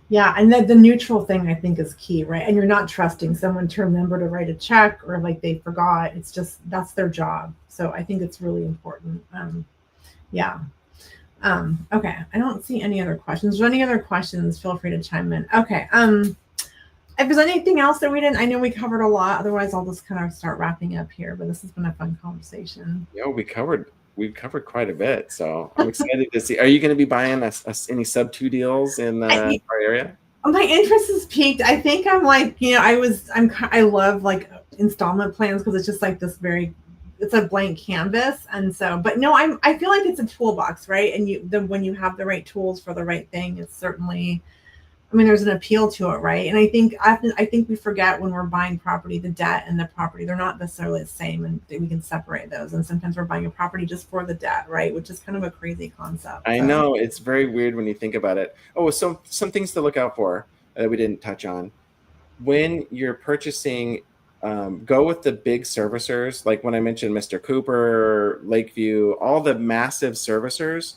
A: Yeah, and the neutral thing I think is key, right? And you're not trusting someone to remember to write a check or like they forgot. It's just that's their job. So I think it's really important. Yeah. Okay. I don't see any other questions. If there's any other questions, feel free to chime in. Okay. If there's anything else that we didn't, I know we covered a lot. Otherwise, I'll just kind of start wrapping up here. But this has been a fun conversation.
B: We've covered quite a bit, so I'm excited to see. Are you going to be buying any sub 2 deals in our area?
A: My interest is peaked. I think I'm like, I love like installment plans because it's just like this it's a blank canvas. And so, but no, I feel like it's a toolbox, right? And when you have the right tools for the right thing, it's certainly, there's an appeal to it, right? And I think we forget when we're buying property, the debt and the property, they're not necessarily the same, and we can separate those. And sometimes we're buying a property just for the debt, right? Which is kind of a crazy concept.
B: I know, it's very weird when you think about it. Oh, so some things to look out for that we didn't touch on. When you're purchasing, go with the big servicers. Like when I mentioned Mr. Cooper, Lakeview, all the massive servicers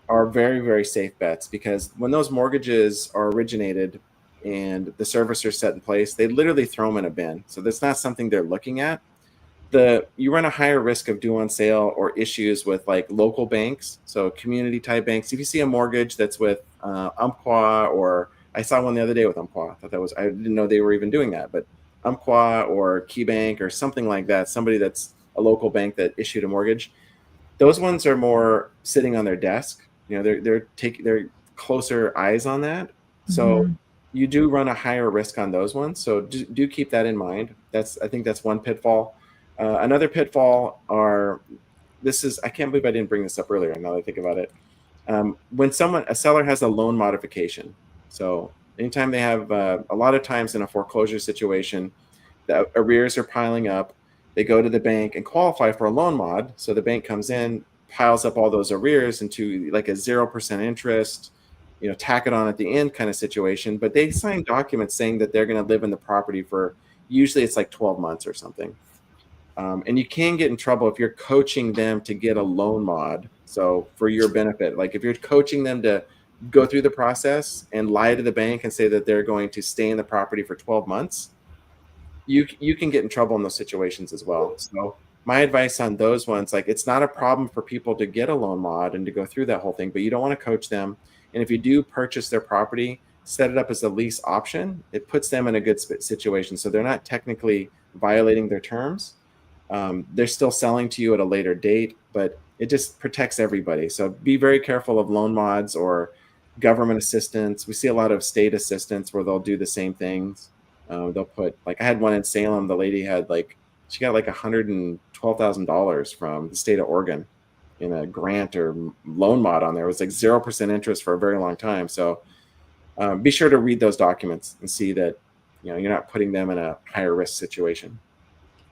B: are very, very safe bets, because when those mortgages are originated and the servicers set in place, they literally throw them in a bin. So that's not something they're looking at. You run a higher risk of due on sale or issues with like local banks, so community type banks. If you see a mortgage that's with Umpqua, or I saw one the other day with Umpqua, I didn't know they were even doing that, but Umpqua or KeyBank or something like that, somebody that's a local bank that issued a mortgage, those ones are more sitting on their desk. They're closer eyes on that. So you do run a higher risk on those ones. So do keep that in mind. I think that's one pitfall. Another pitfall I can't believe I didn't bring this up earlier now that I think about it. When a seller has a loan modification. So anytime they have, a lot of times in a foreclosure situation, the arrears are piling up. They go to the bank and qualify for a loan mod. So the bank comes in, piles up all those arrears into like a 0% interest, tack it on at the end kind of situation. But they sign documents saying that they're going to live in the property for, usually it's like 12 months or something. And you can get in trouble if you're coaching them to get a loan mod. So for your benefit, like if you're coaching them to go through the process and lie to the bank and say that they're going to stay in the property for 12 months, you can get in trouble in those situations as well. So my advice on those ones, like it's not a problem for people to get a loan mod and to go through that whole thing, but you don't want to coach them. And if you do purchase their property, set it up as a lease option. It puts them in a good situation. So they're not technically violating their terms. They're still selling to you at a later date, but it just protects everybody. So be very careful of loan mods or government assistance. We see a lot of state assistance where they'll do the same things. They'll put, like, I had one in Salem. The lady had she got like $112,000 from the state of Oregon. in a grant or loan mod on there. It was like 0% interest for a very long time. So be sure to read those documents and see that you're not putting them in a higher risk situation.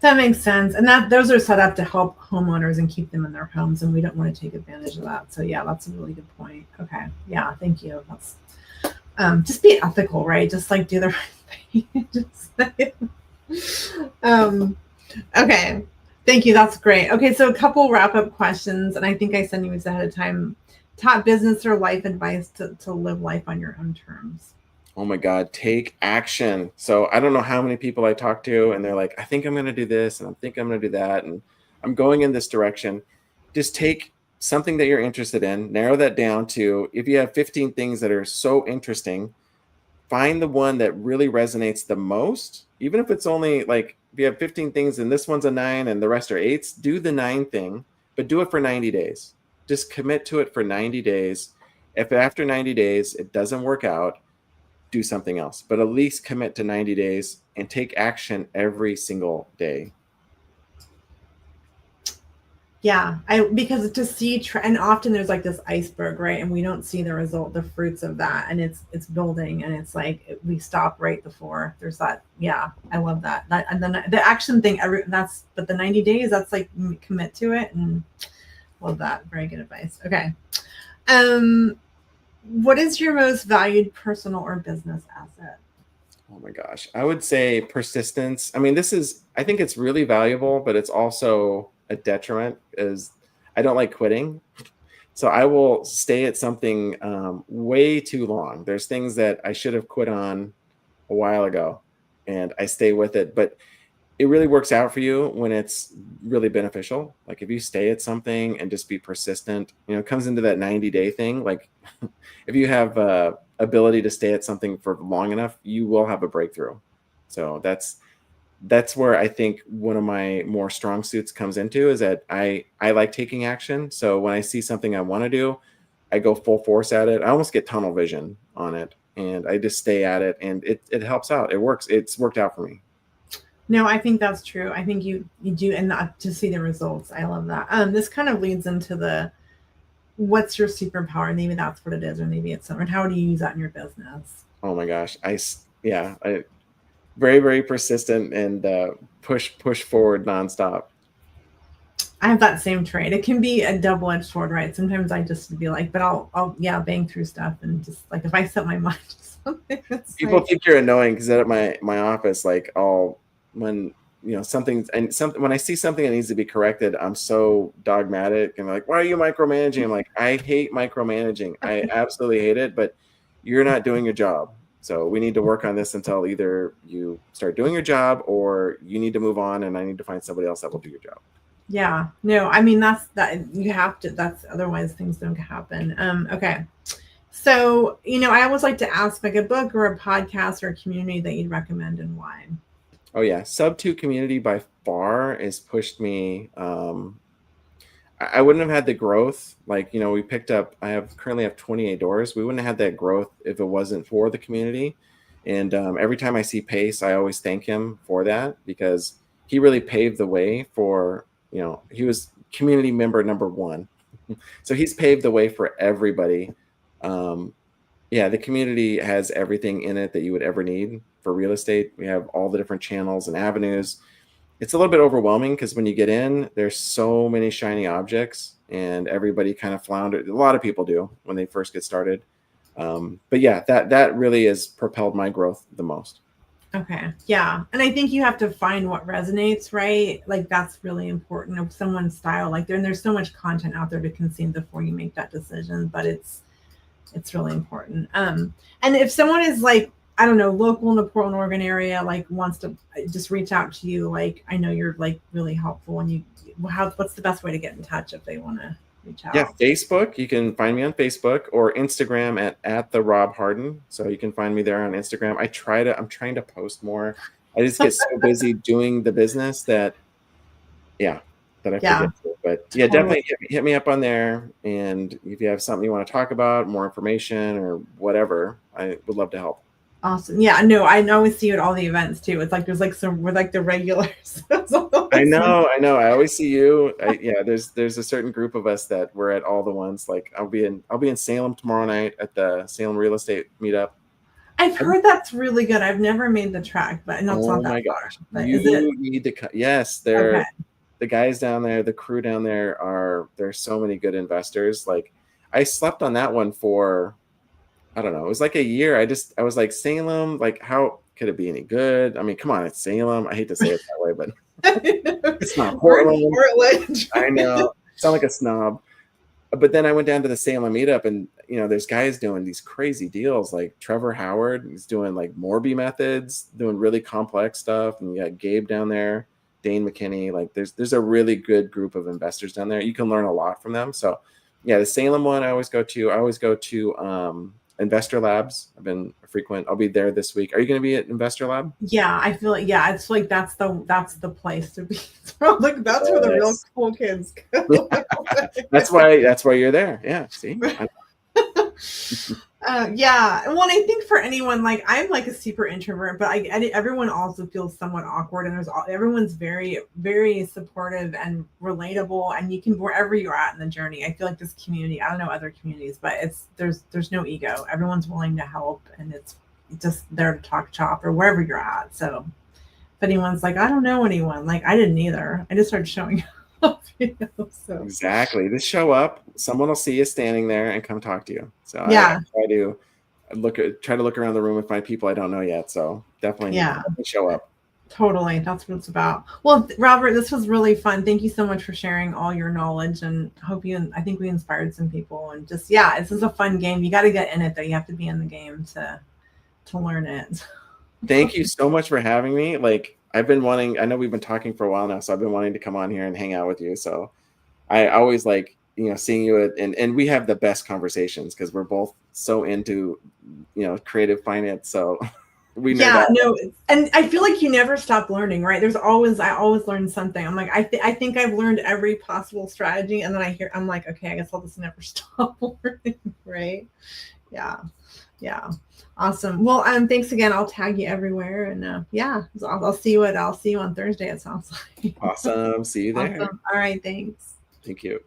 A: That makes sense. And that those are set up to help homeowners and keep them in their homes, and we don't want to take advantage of that. So yeah, that's a really good point. Okay. Yeah, thank you. That's just be ethical, right? Just like do the right thing. Okay. Thank you. That's great. Okay, so a couple wrap up questions, and I think I sent you these ahead of time. Top business or life advice to live life on your own terms.
B: Oh my God, take action. So I don't know how many people I talk to, and they're like, I think I'm going to do this, and I think I'm going to do that, and I'm going in this direction. Just take something that you're interested in, narrow that down to, if you have 15 things that are so interesting, find the one that really resonates the most. Even if it's only like, if you have 15 things and this one's a 9 and the rest are 8s, do the 9 thing, but do it for 90 days. Just commit to it for 90 days. If after 90 days it doesn't work out, do something else, but at least commit to 90 days and take action every single day.
A: Yeah, because to see and often there's like this iceberg, right? And we don't see the result, the fruits of that, and it's building, and it's like we stop right before there's that. Yeah, I love that. And then the action thing, but the 90 days, that's like commit to it, and love that. Very good advice. Okay, what is your most valued personal or business asset?
B: Oh my gosh, I would say persistence. I mean, I think it's really valuable, but it's also a detriment, is I don't like quitting. So I will stay at something way too long. There's things that I should have quit on a while ago, and I stay with it. But it really works out for you when it's really beneficial. Like if you stay at something and just be persistent, it comes into that 90-day thing. Like if you have ability to stay at something for long enough, you will have a breakthrough. So that's where I think one of my more strong suits comes into, is that I like taking action. So when I see something I want to do, I go full force at it. I almost get tunnel vision on it, and I just stay at it, and it helps out. It works. It's worked out for me.
A: No, I think that's true. I think you do, and not to see the results. I love that. This kind of leads into what's your superpower? Maybe that's what it is, or maybe it's something. How do you use that in your business?
B: Oh my gosh, I very, very persistent and push forward nonstop.
A: I have that same trait. It can be a double-edged sword, right? Sometimes I just be like, but I'll bang through stuff, and just like if I set my mind to something,
B: people think you're annoying, because at my office, like when when I see something that needs to be corrected, I'm so dogmatic and like, why are you micromanaging? I'm like, I hate micromanaging. I absolutely hate it, but you're not doing your job. So we need to work on this until either you start doing your job or you need to move on, and I need to find somebody else that will do your job.
A: Yeah, no, I mean, you have to, otherwise things don't happen. Okay. So, I always like to ask like a book or a podcast or a community that you'd recommend, and why.
B: Oh yeah. Sub 2 community by far has pushed me. I wouldn't have had the growth. Like, I currently have 28 doors. We wouldn't have had that growth if it wasn't for the community. And every time I see Pace, I always thank him for that, because he really paved the way for, he was community member number 1. So he's paved the way for everybody. The community has everything in it that you would ever need for real estate. We have all the different channels and avenues. It's a little bit overwhelming, because when you get in, there's so many shiny objects, and everybody kind of flounders. A lot of people do when they first get started. But yeah, that really has propelled my growth the most.
A: Okay. Yeah. And I think you have to find what resonates, right? Like that's really important of someone's style. Like there's so much content out there to consume before you make that decision, but it's really important. And if someone is like, I don't know, local in the Portland, Oregon area, like wants to just reach out to you, like I know you're like really helpful, and what's the best way to get in touch if they want to reach out?
B: Yeah, Facebook. You can find me on Facebook, or Instagram at the Rob Harden. So you can find me there on Instagram. I'm trying to post more. I just get so busy doing the business that I forget to. But yeah, definitely hit me up on there. And if you have something you want to talk about, more information or whatever, I would love to help.
A: Awesome. Yeah, no, I always see you at all the events too. It's like there's like some we're like the regulars.
B: I know, I know. I always see you. Yeah, there's a certain group of us that we're at all the ones. Like I'll be in Salem tomorrow night at the Salem real estate meetup.
A: I've heard that's really good. I've never made the track, but no, it's
B: Oh
A: not that
B: my
A: far.
B: gosh,
A: But is it
B: you need to come. Yes,
A: okay?
B: the guys down there, the crew down there there's so many good investors. Like I slept on that one for I don't know. It was like a year. I was like Salem. Like how could it be any good? I mean, come on, it's Salem. I hate to say it that way, but it's not
A: We're in
B: Portland.
A: Portland.
B: I know. Sound like a snob. But then I went down to the Salem meetup, and there's guys doing these crazy deals. Like Trevor Howard, he's doing like Morby methods, doing really complex stuff. And you got Gabe down there, Dane McKinney. Like there's a really good group of investors down there. You can learn a lot from them. So yeah, the Salem one I always go to. I always go to Investor Labs. I've been a frequent. I'll be there this week. Are you going to be at Investor Lab?
A: Yeah, I feel like it's like that's the place to be. Like that's where the real
B: Yes.
A: cool kids go.
B: That's why you're there. Yeah. See.
A: Yeah. Well, I think for anyone, like I'm like a super introvert, but everyone also feels somewhat awkward, and everyone's very, very supportive and relatable, and you can wherever you're at in the journey. I feel like this community. I don't know other communities, but there's no ego. Everyone's willing to help, and it's just there to talk shop or wherever you're at. So if anyone's like, I don't know anyone, like I didn't either. I just started showing up, so
B: Exactly. Just show up. Someone will see you standing there and come talk to you. So
A: yeah.
B: I try to look around the room and find people I don't know yet. So definitely show up.
A: Totally. That's what it's about. Well, Robert, this was really fun. Thank you so much for sharing all your knowledge, and I think we inspired some people, and just, yeah, this is a fun game. You got to get in it though. You have to be in the game to learn it.
B: Thank you so much for having me. Like I know we've been talking for a while now, so I've been wanting to come on here and hang out with you. So I always like, seeing you and we have the best conversations because we're both so into, creative finance. So we know that.
A: No, and I feel like you never stop learning, right? I always learn something. I'm like, I think I've learned every possible strategy, and then I'm like, okay, I guess I'll just never stop learning, right? Yeah. Yeah. Awesome. Well, thanks again. I'll tag you everywhere, and yeah, so I'll see you on Thursday. It sounds like.
B: Awesome. See you there.
A: Awesome. All right. Thanks.
B: Thank you.